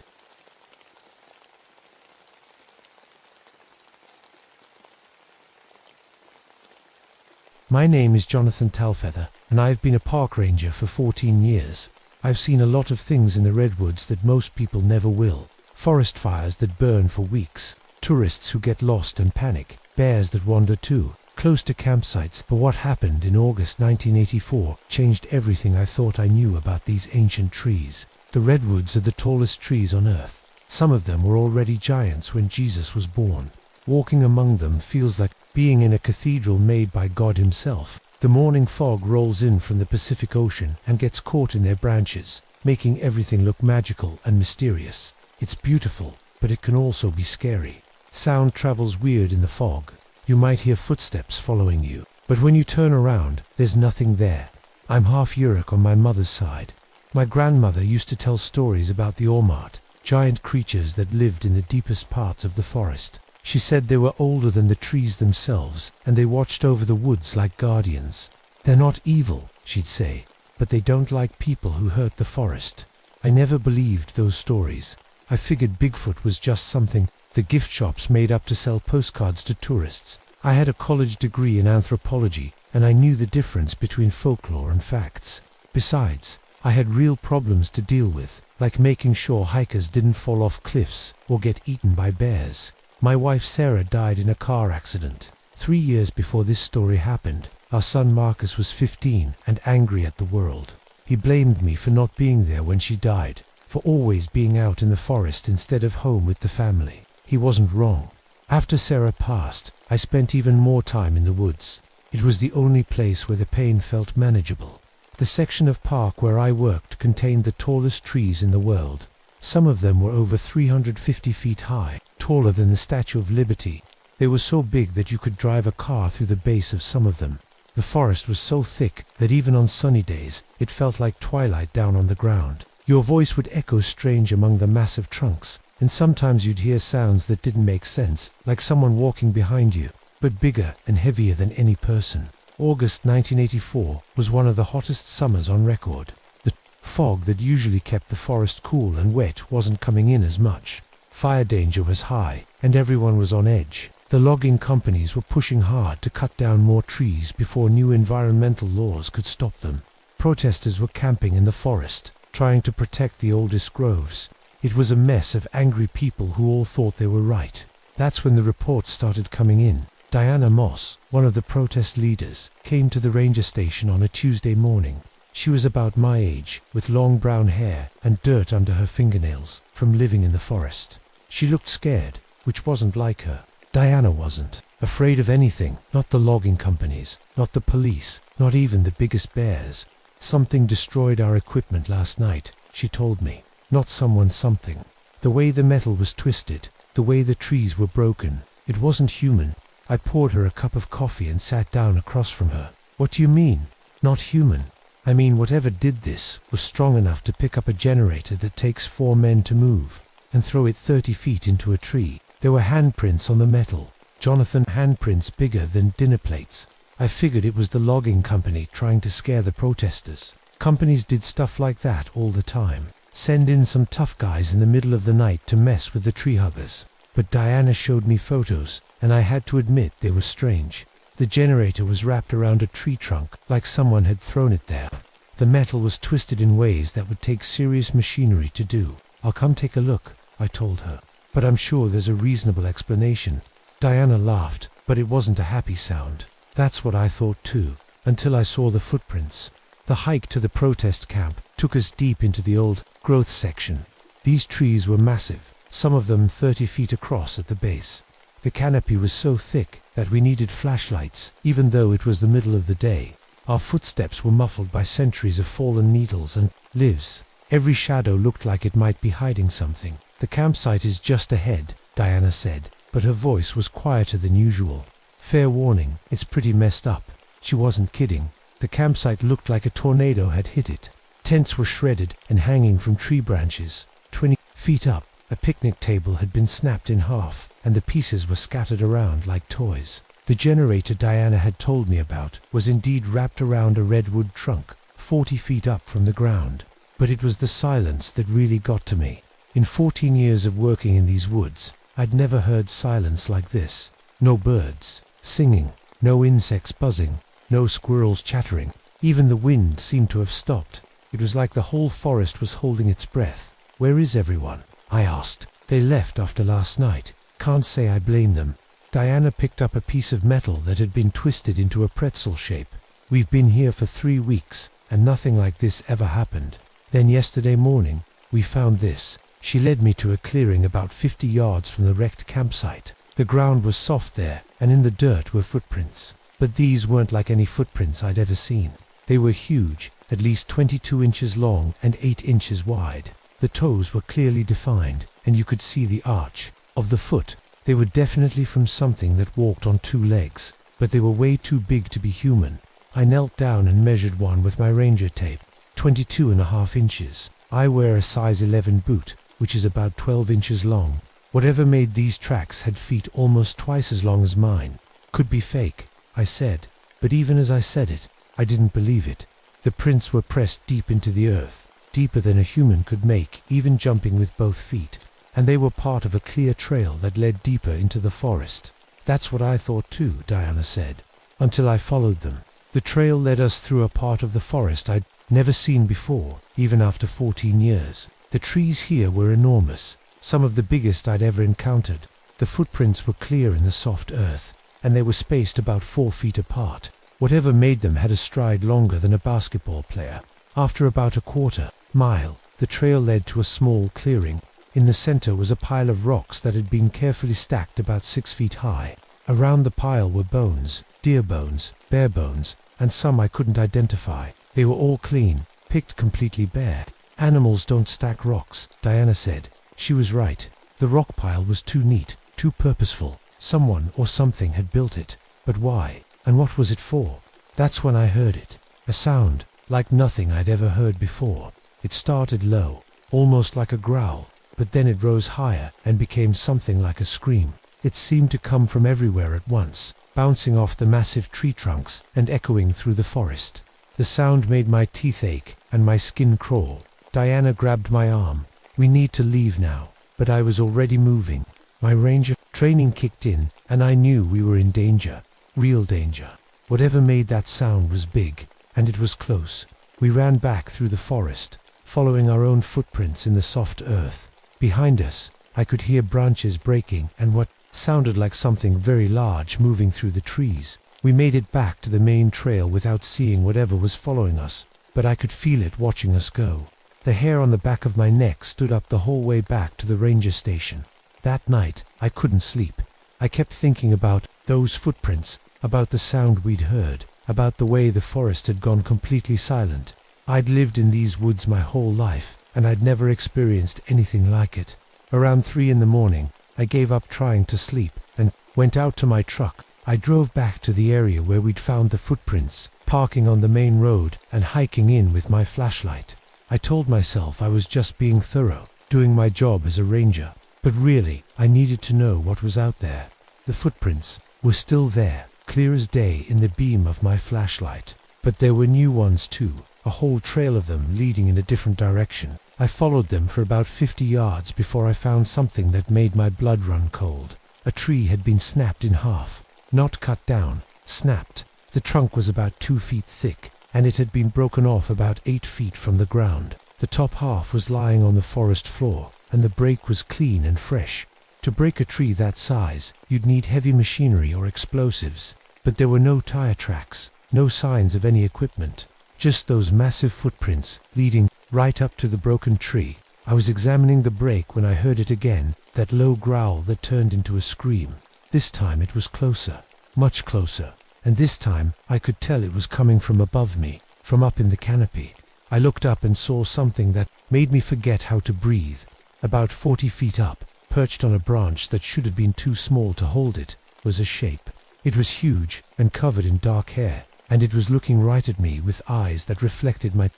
My name is Jonathan Talfeather, and I've been a park ranger for 14 years. I've seen a lot of things in the redwoods that most people never will. Forest fires that burn for weeks, tourists who get lost and panic, bears that wander too, close to campsites. But what happened in August 1984 changed everything I thought I knew about these ancient trees. The redwoods are the tallest trees on earth. Some of them were already giants when Jesus was born. Walking among them feels like being in a cathedral made by God himself. The morning fog rolls in from the Pacific Ocean and gets caught in their branches, making everything look magical and mysterious. It's beautiful, but it can also be scary. Sound travels weird in the fog. You might hear footsteps following you, but when you turn around, there's nothing there. I'm half Yurok on my mother's side. My grandmother used to tell stories about the Ormat, giant creatures that lived in the deepest parts of the forest. She said they were older than the trees themselves, and they watched over the woods like guardians. They're not evil, she'd say, but they don't like people who hurt the forest. I never believed those stories. I figured Bigfoot was just something the gift shops made up to sell postcards to tourists. I had a college degree in anthropology, and I knew the difference between folklore and facts. Besides, I had real problems to deal with, like making sure hikers didn't fall off cliffs or get eaten by bears. My wife Sarah died in a car accident. 3 years before this story happened, our son Marcus was 15 and angry at the world. He blamed me for not being there when she died, for always being out in the forest instead of home with the family. He wasn't wrong. After Sarah passed, I spent even more time in the woods. It was the only place where the pain felt manageable. The section of park where I worked contained the tallest trees in the world. Some of them were over 350 feet high, taller than the Statue of Liberty. They were so big that you could drive a car through the base of some of them. The forest was so thick that even on sunny days, it felt like twilight down on the ground. Your voice would echo strange among the massive trunks, and sometimes you'd hear sounds that didn't make sense, like someone walking behind you, but bigger and heavier than any person. August 1984 was one of the hottest summers on record. The fog that usually kept the forest cool and wet wasn't coming in as much. Fire danger was high, and everyone was on edge. The logging companies were pushing hard to cut down more trees before new environmental laws could stop them. Protesters were camping in the forest, trying to protect the oldest groves. It was a mess of angry people who all thought they were right. That's when the reports started coming in. Diana Moss, one of the protest leaders, came to the ranger station on a Tuesday morning. She was about my age, with long brown hair and dirt under her fingernails from living in the forest. She looked scared, which wasn't like her. Diana wasn't afraid of anything, not the logging companies, not the police, not even the biggest bears. Something destroyed our equipment last night, she told me. Not something. The way the metal was twisted, the way the trees were broken, it wasn't human. I poured her a cup of coffee and sat down across from her. What do you mean? Not human? I mean whatever did this was strong enough to pick up a generator that takes 4 men to move. and throw it 30 feet into a tree. There were handprints on the metal. Jonathan, handprints bigger than dinner plates. I figured it was the logging company trying to scare the protesters. Companies did stuff like that all the time. Send in some tough guys in the middle of the night to mess with the tree huggers. But Diana showed me photos, and I had to admit they were strange. The generator was wrapped around a tree trunk, like someone had thrown it there. The metal was twisted in ways that would take serious machinery to do. "I'll come take a look," I told her. "But I'm sure there's a reasonable explanation." Diana laughed, but it wasn't a happy sound. That's what I thought too, until I saw the footprints. The hike to the protest camp took us deep into the old growth section. These trees were massive, some of them 30 feet across at the base. The canopy was so thick that we needed flashlights, even though it was the middle of the day. Our footsteps were muffled by centuries of fallen needles and leaves. Every shadow looked like it might be hiding something. "The campsite is just ahead," Diana said, but her voice was quieter than usual. "Fair warning, it's pretty messed up." She wasn't kidding. The campsite looked like a tornado had hit it. Tents were shredded and hanging from tree branches. 20 feet up, a picnic table had been snapped in half, and the pieces were scattered around like toys. The generator Diana had told me about was indeed wrapped around a redwood trunk, 40 feet up from the ground. But it was the silence that really got to me. In 14 years of working in these woods, I'd never heard silence like this. No birds singing, no insects buzzing, no squirrels chattering. Even the wind seemed to have stopped. It was like the whole forest was holding its breath. "Where is everyone?" I asked. "They left after last night. Can't say I blame them." Diana picked up a piece of metal that had been twisted into a pretzel shape. "We've been here for 3 weeks, and nothing like this ever happened. Then yesterday morning, we found this." She led me to a clearing about 50 yards from the wrecked campsite. The ground was soft there, and in the dirt were footprints. But these weren't like any footprints I'd ever seen. They were huge, at least 22 inches long and 8 inches wide. The toes were clearly defined, and you could see the arch of the foot. They were definitely from something that walked on 2 legs, but they were way too big to be human. I knelt down and measured one with my ranger tape. 22.5 inches. I wear a size 11 boot, which is about 12 inches long. Whatever made these tracks had feet almost twice as long as mine. "Could be fake," I said, but even as I said it, I didn't believe it. The prints were pressed deep into the earth, deeper than a human could make, even jumping with both feet. And they were part of a clear trail that led deeper into the forest. "That's what I thought too," Diana said, "until I followed them. The trail led us through a part of the forest I'd never seen before, even after 14 years. The trees here were enormous, some of the biggest I'd ever encountered. The footprints were clear in the soft earth, and they were spaced about 4 feet apart. Whatever made them had a stride longer than a basketball player. After about a quarter-mile, the trail led to a small clearing. In the center was a pile of rocks that had been carefully stacked about 6 feet high. Around the pile were bones, deer bones, bear bones, and some I couldn't identify. They were all clean, picked completely bare. "Animals don't stack rocks," Diana said. She was right. The rock pile was too neat, too purposeful. Someone or something had built it. But why? And what was it for? That's when I heard it. A sound, like nothing I'd ever heard before. It started low, almost like a growl, but then it rose higher and became something like a scream. It seemed to come from everywhere at once, bouncing off the massive tree trunks and echoing through the forest. The sound made my teeth ache and my skin crawl. Diana grabbed my arm. "We need to leave now." But I was already moving. My ranger training kicked in, and I knew we were in danger. Real danger. Whatever made that sound was big, and it was close. We ran back through the forest, following our own footprints in the soft earth. Behind us, I could hear branches breaking and what sounded like something very large moving through the trees. We made it back to the main trail without seeing whatever was following us, but I could feel it watching us go. The hair on the back of my neck stood up the whole way back to the ranger station. That night, I couldn't sleep. I kept thinking about those footprints, about the sound we'd heard, about the way the forest had gone completely silent. I'd lived in these woods my whole life, and I'd never experienced anything like it. Around 3 in the morning, I gave up trying to sleep and went out to my truck. I drove back to the area where we'd found the footprints, parking on the main road and hiking in with my flashlight. I told myself I was just being thorough, doing my job as a ranger. But really, I needed to know what was out there. The footprints were still there, clear as day in the beam of my flashlight. But there were new ones too, a whole trail of them leading in a different direction. I followed them for about 50 yards before I found something that made my blood run cold. A tree had been snapped in half. Not cut down, snapped. The trunk was about 2 feet thick, and it had been broken off about 8 feet from the ground. The top half was lying on the forest floor, and the break was clean and fresh. To break a tree that size, you'd need heavy machinery or explosives. But there were no tire tracks, no signs of any equipment. Just those massive footprints leading right up to the broken tree. I was examining the break when I heard it again, that low growl that turned into a scream. This time it was closer, much closer. And this time I could tell it was coming from above me, from up in the canopy. I looked up and saw something that made me forget how to breathe. About 40 feet up, perched on a branch that should have been too small to hold it, was a shape. It was huge and covered in dark hair, and it was looking right at me with eyes that reflected my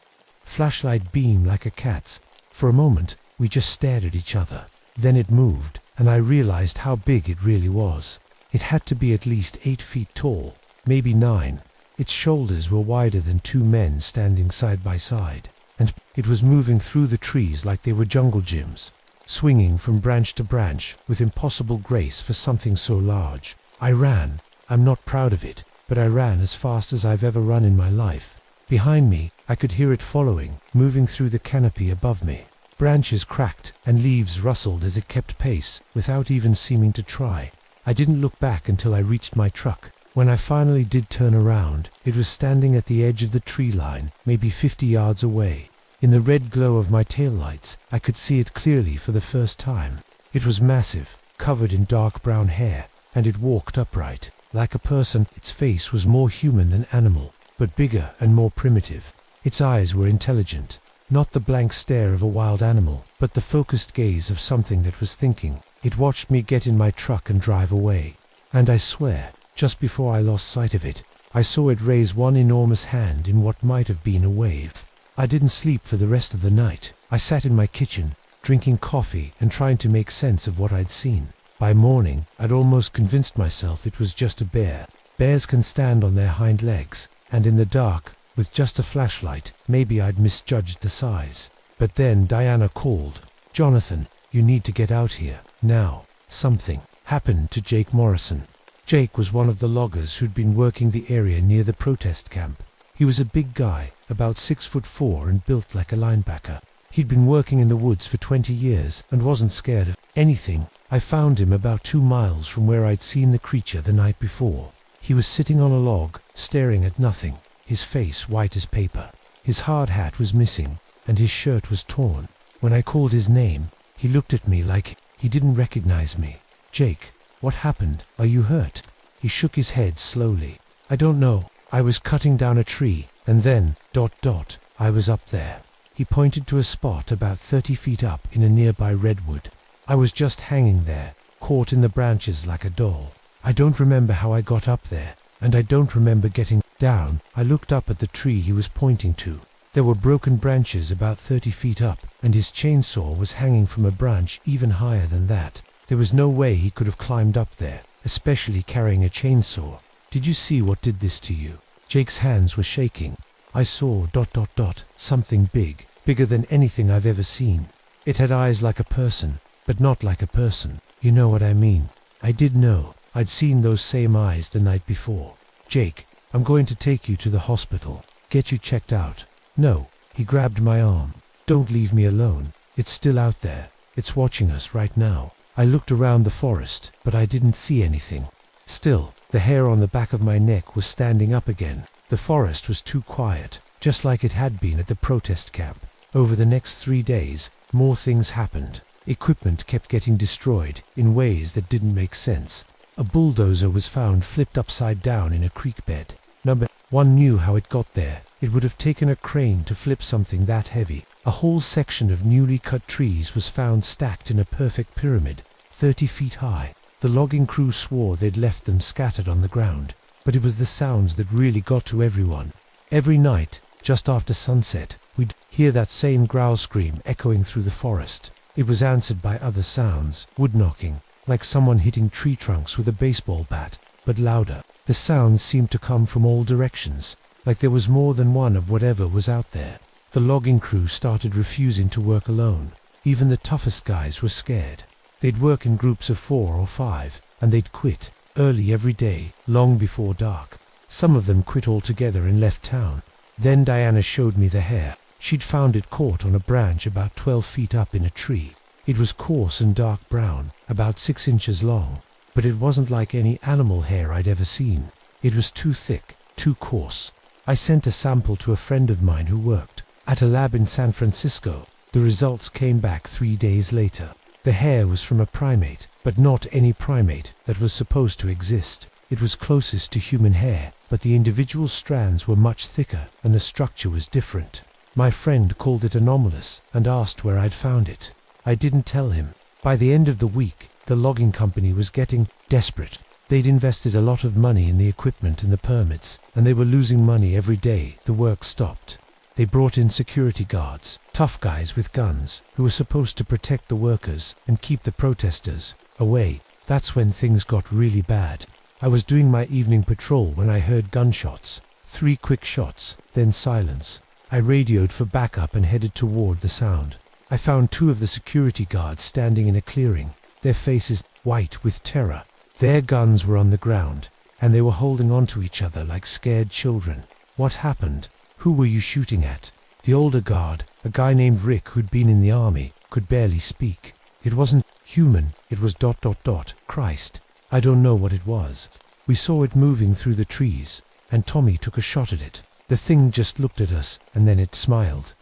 flashlight beam like a cat's. For a moment, we just stared at each other. Then it moved, and I realized how big it really was. It had to be at least 8 feet tall. Maybe 9. Its shoulders were wider than 2 men standing side by side, and it was moving through the trees like they were jungle gyms, swinging from branch to branch with impossible grace for something so large. I ran. I'm not proud of it, but I ran as fast as I've ever run in my life. Behind me, I could hear it following, moving through the canopy above me. Branches cracked and leaves rustled as it kept pace, without even seeming to try. I didn't look back until I reached my truck. When I finally did turn around, it was standing at the edge of the tree line, maybe 50 yards away. In the red glow of my taillights, I could see it clearly for the first time. It was massive, covered in dark brown hair, and it walked upright. Like a person, its face was more human than animal, but bigger and more primitive. Its eyes were intelligent, not the blank stare of a wild animal, but the focused gaze of something that was thinking. It watched me get in my truck and drive away, and I swear, just before I lost sight of it, I saw it raise one enormous hand in what might have been a wave. I didn't sleep for the rest of the night. I sat in my kitchen, drinking coffee and trying to make sense of what I'd seen. By morning, I'd almost convinced myself it was just a bear. Bears can stand on their hind legs, and in the dark, with just a flashlight, maybe I'd misjudged the size. But then Diana called. "Jonathan, you need to get out here, now." Something happened to Jake Morrison. Jake was one of the loggers who'd been working the area near the protest camp. He was a big guy, about 6'4" and built like a linebacker. He'd been working in the woods for 20 years and wasn't scared of anything. I found him about 2 miles from where I'd seen the creature the night before. He was sitting on a log, staring at nothing, his face white as paper. His hard hat was missing, and his shirt was torn. When I called his name, he looked at me like he didn't recognize me. "Jake, what happened? Are you hurt?" He shook his head slowly. "I don't know. I was cutting down a tree, and then, ... I was up there." He pointed to a spot about 30 feet up in a nearby redwood. "I was just hanging there, caught in the branches like a doll. I don't remember how I got up there, and I don't remember getting down." I looked up at the tree he was pointing to. There were broken branches about 30 feet up, and his chainsaw was hanging from a branch even higher than that. There was no way he could have climbed up there, especially carrying a chainsaw. "Did you see what did this to you?" Jake's hands were shaking. "I saw ... something big, bigger than anything I've ever seen. It had eyes like a person, but not like a person. You know what I mean." I did know. I'd seen those same eyes the night before. "Jake, I'm going to take you to the hospital. Get you checked out." "No." He grabbed my arm. "Don't leave me alone. It's still out there. It's watching us right now." I looked around the forest, but I didn't see anything. Still, the hair on the back of my neck was standing up again. The forest was too quiet, just like it had been at the protest camp. Over the next 3 days, more things happened. Equipment kept getting destroyed in ways that didn't make sense. A bulldozer was found flipped upside down in a creek bed. No one knew how it got there. It would have taken a crane to flip something that heavy. A whole section of newly cut trees was found stacked in a perfect pyramid, 30 feet high. The logging crew swore they'd left them scattered on the ground, but it was the sounds that really got to everyone. Every night, just after sunset, we'd hear that same growl scream echoing through the forest. It was answered by other sounds, wood knocking, like someone hitting tree trunks with a baseball bat, but louder. The sounds seemed to come from all directions, like there was more than one of whatever was out there. The logging crew started refusing to work alone. Even the toughest guys were scared. They'd work in groups of 4 or 5, and they'd quit, early every day, long before dark. Some of them quit altogether and left town. Then Diana showed me the hair. She'd found it caught on a branch about 12 feet up in a tree. It was coarse and dark brown, about 6 inches long, but it wasn't like any animal hair I'd ever seen. It was too thick, too coarse. I sent a sample to a friend of mine who worked at a lab in San Francisco. The results came back 3 days later. The hair was from a primate, but not any primate that was supposed to exist. It was closest to human hair, but the individual strands were much thicker and the structure was different. My friend called it anomalous and asked where I'd found it. I didn't tell him. By the end of the week, the logging company was getting desperate. They'd invested a lot of money in the equipment and the permits, and they were losing money every day the work stopped. They brought in security guards, tough guys with guns, who were supposed to protect the workers and keep the protesters away. That's when things got really bad. I was doing my evening patrol when I heard gunshots. 3 quick shots, then silence. I radioed for backup and headed toward the sound. I found 2 of the security guards standing in a clearing, their faces white with terror. Their guns were on the ground, and they were holding on to each other like scared children. What happened? Who were you shooting at? The older guard, a guy named Rick who'd been in the army, could barely speak. It wasn't human, it was ... Christ. I don't know what it was. We saw it moving through the trees, and Tommy took a shot at it. The thing just looked at us, and then it smiled,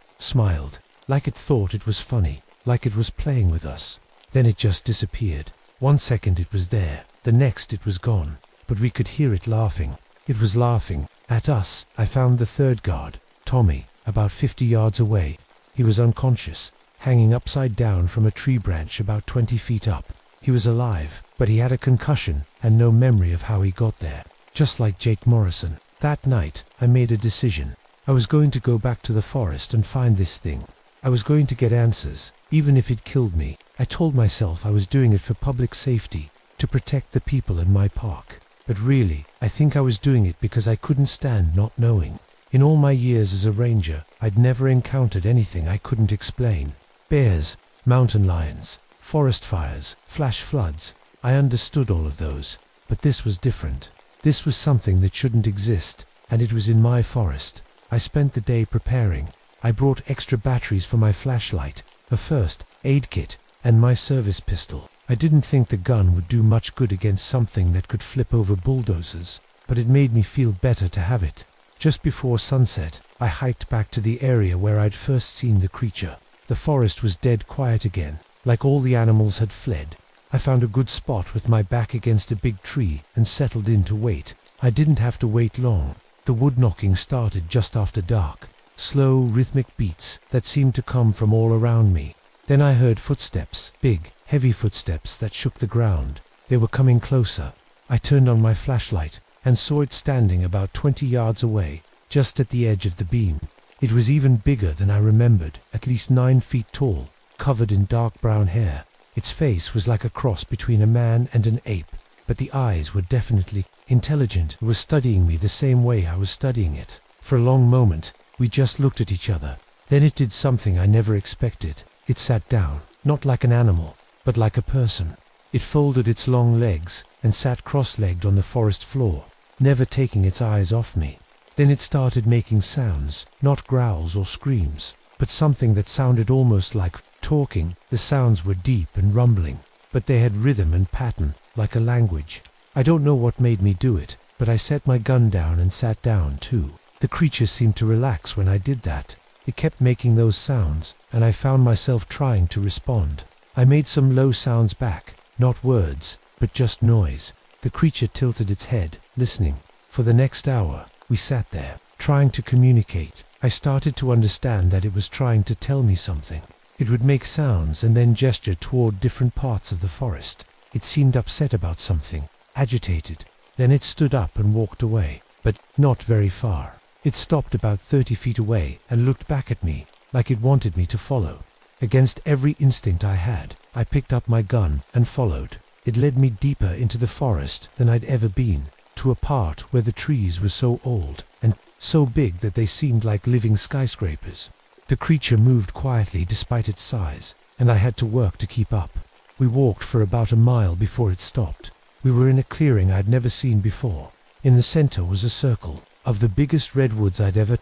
like it thought it was funny, like it was playing with us. Then it just disappeared. 1 second it was there, the next it was gone, but we could hear it laughing. It was laughing at us. I found the 3rd guard, Tommy, about 50 yards away. He was unconscious, hanging upside down from a tree branch about 20 feet up. He was alive, but he had a concussion and no memory of how he got there, just like Jake Morrison. That night, I made a decision. I was going to go back to the forest and find this thing. I was going to get answers, even if it killed me. I told myself I was doing it for public safety, to protect the people in my park. But really, I think I was doing it because I couldn't stand not knowing. In all my years as a ranger, I'd never encountered anything I couldn't explain. Bears, mountain lions, forest fires, flash floods. I understood all of those, but this was different. This was something that shouldn't exist, and it was in my forest. I spent the day preparing. I brought extra batteries for my flashlight, a first aid kit, and my service pistol. I didn't think the gun would do much good against something that could flip over bulldozers, but it made me feel better to have it. Just before sunset, I hiked back to the area where I'd first seen the creature. The forest was dead quiet again, like all the animals had fled. I found a good spot with my back against a big tree and settled in to wait. I didn't have to wait long. The wood knocking started just after dark. Slow, rhythmic beats that seemed to come from all around me. Then I heard footsteps, big, heavy footsteps that shook the ground. They were coming closer. I turned on my flashlight and saw it standing about 20 yards away, just at the edge of the beam. It was even bigger than I remembered, at least 9 feet tall, covered in dark brown hair. Its face was like a cross between a man and an ape, but the eyes were definitely intelligent. It was studying me the same way I was studying it. For a long moment, we just looked at each other. Then it did something I never expected. It sat down, not like an animal, but like a person. It folded its long legs and sat cross-legged on the forest floor, never taking its eyes off me. Then it started making sounds, not growls or screams, but something that sounded almost like talking. The sounds were deep and rumbling, but they had rhythm and pattern, like a language. I don't know what made me do it, but I set my gun down and sat down too. The creature seemed to relax when I did that. It kept making those sounds, and I found myself trying to respond. I made some low sounds back, not words, but just noise. The creature tilted its head, listening. For the next hour, we sat there, trying to communicate. I started to understand that it was trying to tell me something. It would make sounds and then gesture toward different parts of the forest. It seemed upset about something, agitated. Then it stood up and walked away, but not very far. It stopped about 30 feet away and looked back at me, like it wanted me to follow. Against every instinct I had, I picked up my gun and followed. It led me deeper into the forest than I'd ever been, to a part where the trees were so old and so big that they seemed like living skyscrapers. The creature moved quietly despite its size, and I had to work to keep up. We walked for about a mile before it stopped. We were in a clearing I'd never seen before. In the center was a circle of the biggest redwoods I'd ever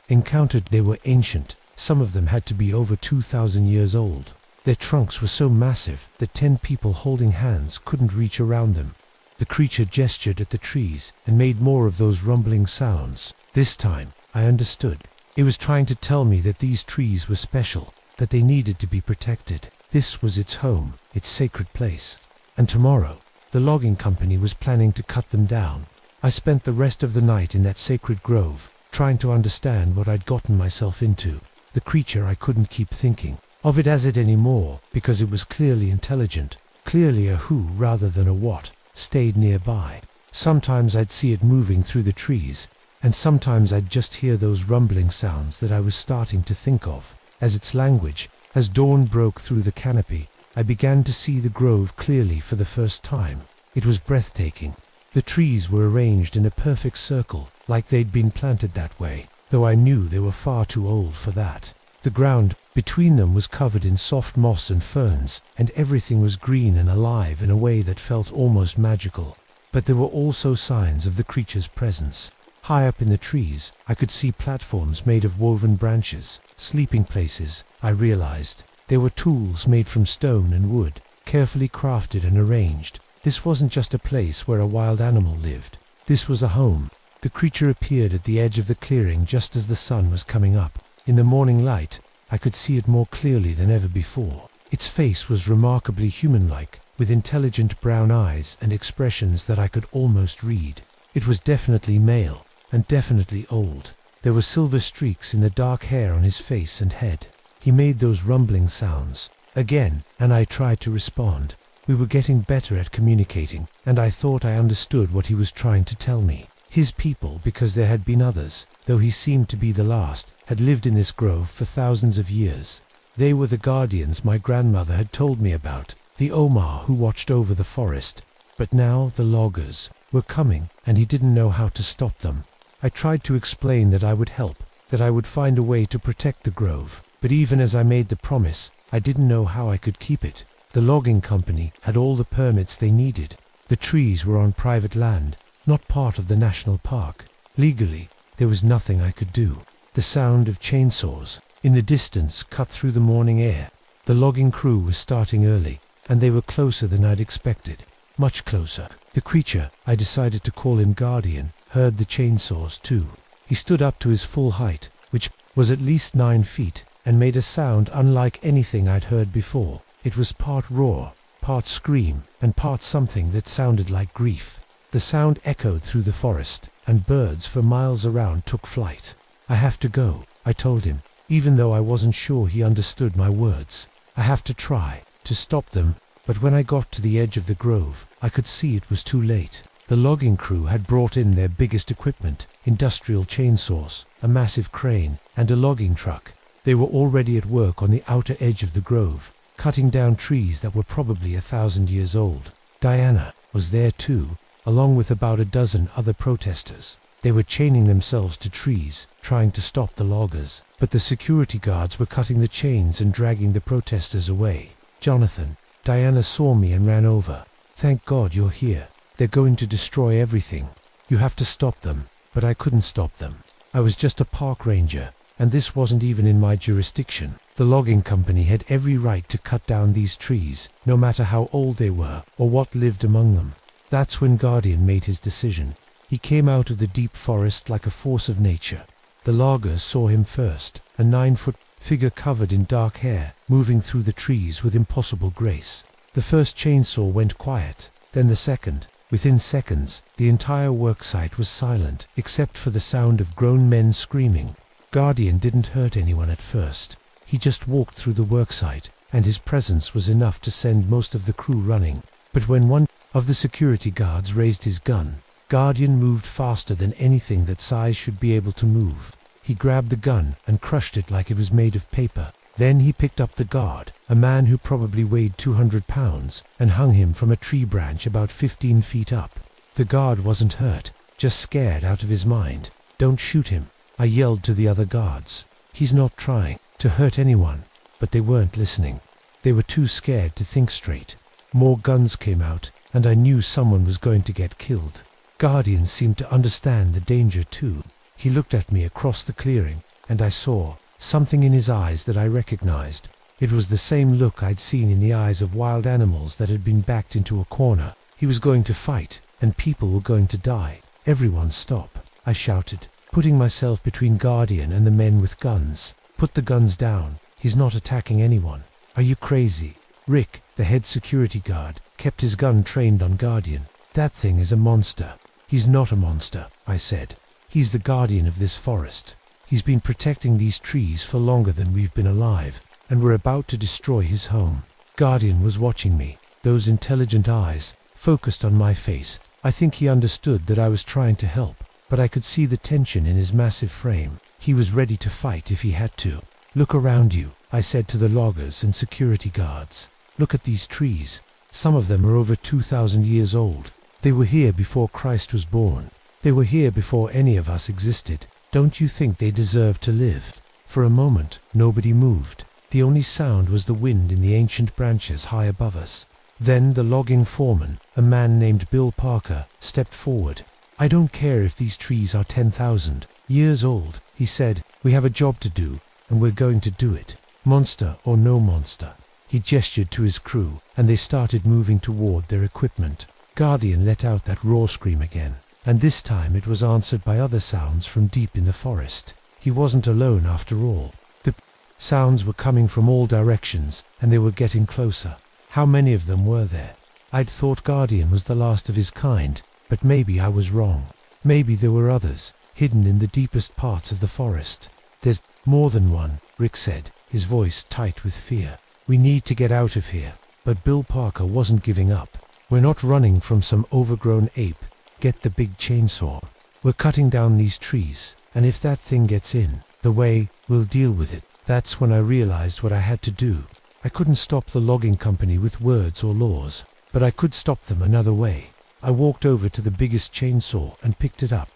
encountered. They were ancient. Some of them had to be over 2,000 years old. Their trunks were so massive that 10 people holding hands couldn't reach around them. The creature gestured at the trees and made more of those rumbling sounds. This time, I understood. It was trying to tell me that these trees were special, that they needed to be protected. This was its home, its sacred place. And tomorrow, the logging company was planning to cut them down. I spent the rest of the night in that sacred grove, trying to understand what I'd gotten myself into. The creature, I couldn't keep thinking of it as it anymore, because it was clearly intelligent, clearly a who rather than a what, stayed nearby. Sometimes I'd see it moving through the trees, and sometimes I'd just hear those rumbling sounds that I was starting to think of as its language. As dawn broke through the canopy, I began to see the grove clearly for the first time. It was breathtaking. The trees were arranged in a perfect circle, like they'd been planted that way, though I knew they were far too old for that. The ground between them was covered in soft moss and ferns, and everything was green and alive in a way that felt almost magical. But there were also signs of the creature's presence. High up in the trees, I could see platforms made of woven branches, sleeping places. I realized they were tools made from stone and wood, carefully crafted and arranged. This wasn't just a place where a wild animal lived. This was a home. The creature appeared at the edge of the clearing just as the sun was coming up. In the morning light, I could see it more clearly than ever before. Its face was remarkably human-like, with intelligent brown eyes and expressions that I could almost read. It was definitely male, and definitely old. There were silver streaks in the dark hair on his face and head. He made those rumbling sounds again, and I tried to respond. We were getting better at communicating, and I thought I understood what he was trying to tell me. His people, because there had been others, though he seemed to be the last, had lived in this grove for thousands of years. They were the guardians my grandmother had told me about, the Omar who watched over the forest. But now the loggers were coming, and he didn't know how to stop them. I tried to explain that I would help, that I would find a way to protect the grove, but even as I made the promise, I didn't know how I could keep it. The logging company had all the permits they needed. The trees were on private land, not part of the national park. Legally, there was nothing I could do. The sound of chainsaws in the distance cut through the morning air. The logging crew was starting early, and they were closer than I'd expected. Much closer. The creature, I decided to call him Guardian, heard the chainsaws too. He stood up to his full height, which was at least 9 feet, and made a sound unlike anything I'd heard before. It was part roar, part scream, and part something that sounded like grief. The sound echoed through the forest, and birds for miles around took flight. I have to go, I told him, even though I wasn't sure he understood my words. I have to try to stop them, but when I got to the edge of the grove, I could see it was too late. The logging crew had brought in their biggest equipment, industrial chainsaws, a massive crane, and a logging truck. They were already at work on the outer edge of the grove, cutting down trees that were probably 1,000 years old. Diana was there too, along with about a dozen other protesters. They were chaining themselves to trees, trying to stop the loggers, but the security guards were cutting the chains and dragging the protesters away. Jonathan, Diana saw me and ran over. Thank God you're here. They're going to destroy everything. You have to stop them. But I couldn't stop them. I was just a park ranger, and this wasn't even in my jurisdiction. The logging company had every right to cut down these trees, no matter how old they were or what lived among them. That's when Guardian made his decision. He came out of the deep forest like a force of nature. The loggers saw him first, a 9-foot figure covered in dark hair, moving through the trees with impossible grace. The first chainsaw went quiet, then the second. Within seconds, the entire worksite was silent, except for the sound of grown men screaming. Guardian didn't hurt anyone at first. He just walked through the worksite, and his presence was enough to send most of the crew running. But when one of the security guards raised his gun, Guardian moved faster than anything that size should be able to move. He grabbed the gun and crushed it like it was made of paper. Then he picked up the guard, a man who probably weighed 200 pounds, and hung him from a tree branch about 15 feet up. The guard wasn't hurt, just scared out of his mind. "Don't shoot him," I yelled to the other guards. "He's not trying to hurt anyone." But they weren't listening. They were too scared to think straight. More guns came out, and I knew someone was going to get killed. Guardian seemed to understand the danger too. He looked at me across the clearing, and I saw something in his eyes that I recognized. It was the same look I'd seen in the eyes of wild animals that had been backed into a corner. He was going to fight, and people were going to die. "Everyone stop," I shouted, putting myself between Guardian and the men with guns. "Put the guns down. He's not attacking anyone." "Are you crazy?" Rick, the head security guard, kept his gun trained on Guardian. "That thing is a monster." "He's not a monster," I said. "He's the guardian of this forest. He's been protecting these trees for longer than we've been alive, and we're about to destroy his home." Guardian was watching me, those intelligent eyes focused on my face. I think he understood that I was trying to help, but I could see the tension in his massive frame. He was ready to fight if he had to. "Look around you," I said to the loggers and security guards. "Look at these trees. Some of them are over 2,000 years old. They were here before Christ was born. They were here before any of us existed. Don't you think they deserve to live?" For a moment, nobody moved. The only sound was the wind in the ancient branches high above us. Then the logging foreman, a man named Bill Parker, stepped forward. "I don't care if these trees are 10,000 years old," he said. "We have a job to do, and we're going to do it. Monster or no monster." He gestured to his crew, and they started moving toward their equipment. Guardian let out that raw scream again, and this time it was answered by other sounds from deep in the forest. He wasn't alone after all. The sounds were coming from all directions, and they were getting closer. How many of them were there? I'd thought Guardian was the last of his kind, but maybe I was wrong. Maybe there were others, hidden in the deepest parts of the forest. "There's more than one," Rick said, his voice tight with fear. "We need to get out of here." But Bill Parker wasn't giving up. "We're not running from some overgrown ape. Get the big chainsaw. We're cutting down these trees, and if that thing gets in the way, we'll deal with it." That's when I realized what I had to do. I couldn't stop the logging company with words or laws, but I could stop them another way. I walked over to the biggest chainsaw and picked it up.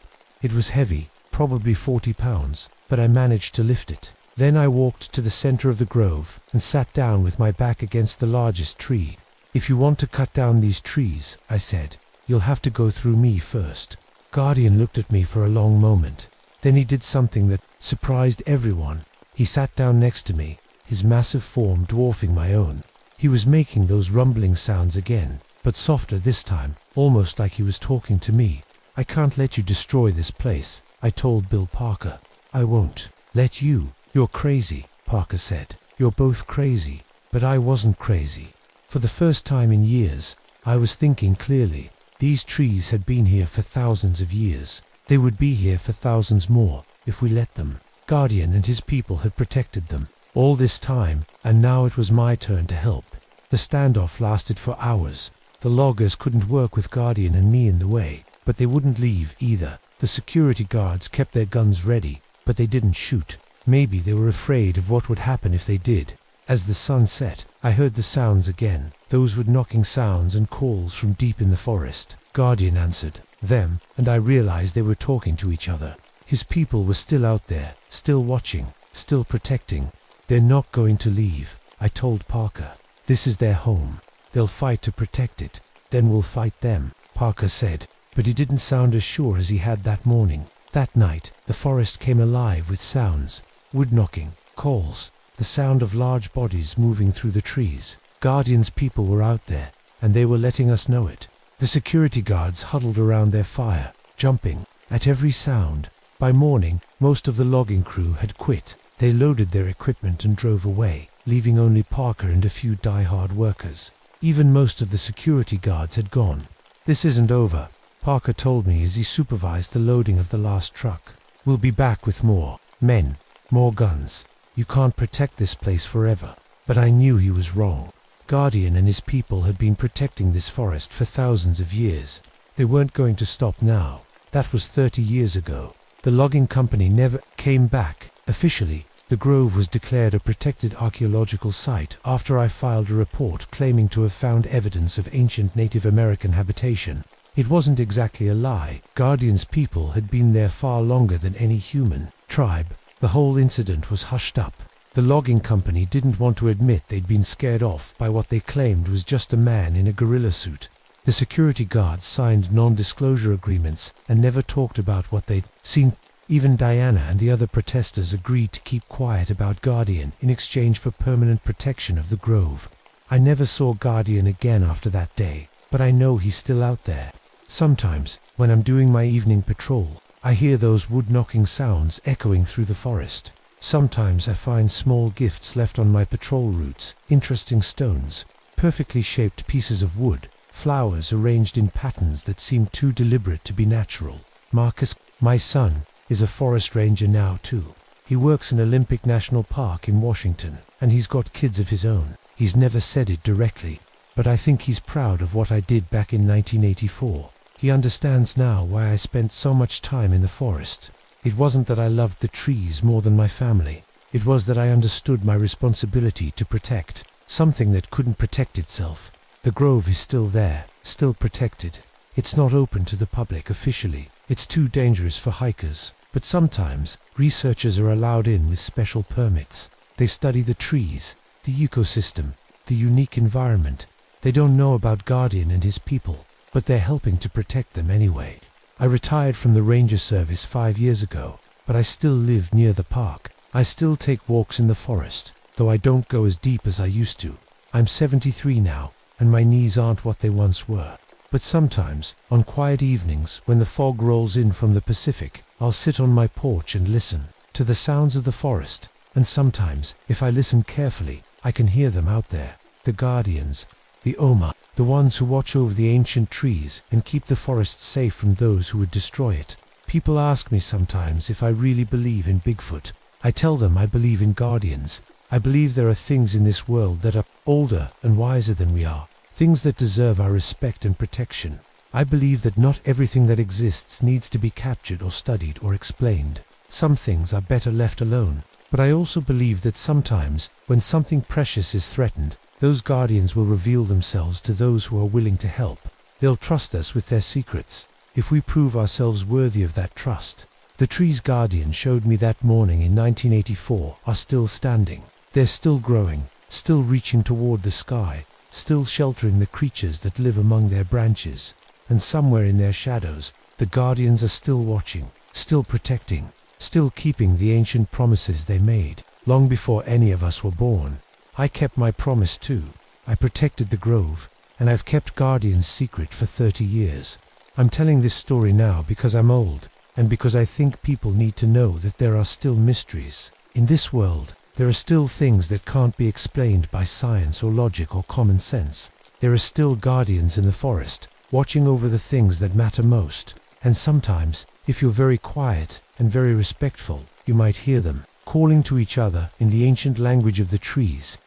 It was heavy, probably 40 pounds, but I managed to lift it. Then I walked to the center of the grove and sat down with my back against the largest tree. "If you want to cut down these trees," I said, "you'll have to go through me first." Guardian looked at me for a long moment. Then he did something that surprised everyone. He sat down next to me, his massive form dwarfing my own. He was making those rumbling sounds again, but softer this time, almost like he was talking to me. "I can't let you destroy this place," I told Bill Parker. "I won't let you. You're crazy," Parker said. "You're both crazy." But I wasn't crazy. For the first time in years, I was thinking clearly. These trees had been here for thousands of years. They would be here for thousands more, if we let them. Guardian and his people had protected them all this time, and now it was my turn to help. The standoff lasted for hours. The loggers couldn't work with Guardian and me in the way, but they wouldn't leave either. The security guards kept their guns ready, but they didn't shoot. Maybe they were afraid of what would happen if they did. As the sun set, I heard the sounds again. Those were knocking sounds and calls from deep in the forest. Guardian answered them, and I realized they were talking to each other. His people were still out there, still watching, still protecting. "They're not going to leave," I told Parker. "This is their home. They'll fight to protect it. Then we'll fight them," Parker said. But he didn't sound as sure as he had that morning. That night, the forest came alive with sounds. Wood knocking, calls, the sound of large bodies moving through the trees. Guardian's people were out there, and they were letting us know it. The security guards huddled around their fire, jumping at every sound. By morning, most of the logging crew had quit. They loaded their equipment and drove away, leaving only Parker and a few die-hard workers. Even most of the security guards had gone. "This isn't over," Parker told me as he supervised the loading of the last truck. "We'll be back with more men, more guns. You can't protect this place forever." But I knew he was wrong. Guardian and his people had been protecting this forest for thousands of years. They weren't going to stop now. That was 30 years ago. The logging company never came back, officially, The grove was declared a protected archaeological site after I filed a report claiming to have found evidence of ancient Native American habitation. It wasn't exactly a lie. Guardian's people had been there far longer than any human tribe. The whole incident was hushed up. The logging company didn't want to admit they'd been scared off by what they claimed was just a man in a gorilla suit. The security guards signed non-disclosure agreements and never talked about what they'd seen. Even Diana and the other protesters agreed to keep quiet about Guardian in exchange for permanent protection of the grove. I never saw Guardian again after that day, but I know he's still out there. Sometimes, when I'm doing my evening patrol, I hear those wood-knocking sounds echoing through the forest. Sometimes I find small gifts left on my patrol routes, interesting stones, perfectly shaped pieces of wood, flowers arranged in patterns that seem too deliberate to be natural. Marcus, my son, is a forest ranger now too. He works in Olympic National Park in Washington, and he's got kids of his own. He's never said it directly, but I think he's proud of what I did back in 1984. He understands now why I spent so much time in the forest. It wasn't that I loved the trees more than my family. It was that I understood my responsibility to protect something that couldn't protect itself. The grove is still there, still protected. It's not open to the public officially. It's too dangerous for hikers. But sometimes, researchers are allowed in with special permits. They study the trees, the ecosystem, the unique environment. They don't know about Guardian and his people, but they're helping to protect them anyway. I retired from the ranger service 5 years ago, but I still live near the park. I still take walks in the forest, though I don't go as deep as I used to. I'm 73 now, and my knees aren't what they once were. But sometimes, on quiet evenings when the fog rolls in from the Pacific, I'll sit on my porch and listen to the sounds of the forest, and sometimes, if I listen carefully, I can hear them out there. The guardians, the Oma, the ones who watch over the ancient trees and keep the forest safe from those who would destroy it. People ask me sometimes if I really believe in Bigfoot. I tell them I believe in guardians. I believe there are things in this world that are older and wiser than we are, things that deserve our respect and protection. I believe that not everything that exists needs to be captured or studied or explained. Some things are better left alone. But I also believe that sometimes, when something precious is threatened, those guardians will reveal themselves to those who are willing to help. They'll trust us with their secrets, if we prove ourselves worthy of that trust. The trees Guardian showed me that morning in 1984 are still standing. They're still growing, still reaching toward the sky, still sheltering the creatures that live among their branches. And somewhere in their shadows, the guardians are still watching, still protecting, still keeping the ancient promises they made, long before any of us were born. I kept my promise too. I protected the grove, and I've kept Guardian's secret for 30 years. I'm telling this story now because I'm old, and because I think people need to know that there are still mysteries. In this world, there are still things that can't be explained by science or logic or common sense. There are still guardians in the forest, watching over the things that matter most. And sometimes, if you're very quiet and very respectful, you might hear them calling to each other in the ancient language of the trees,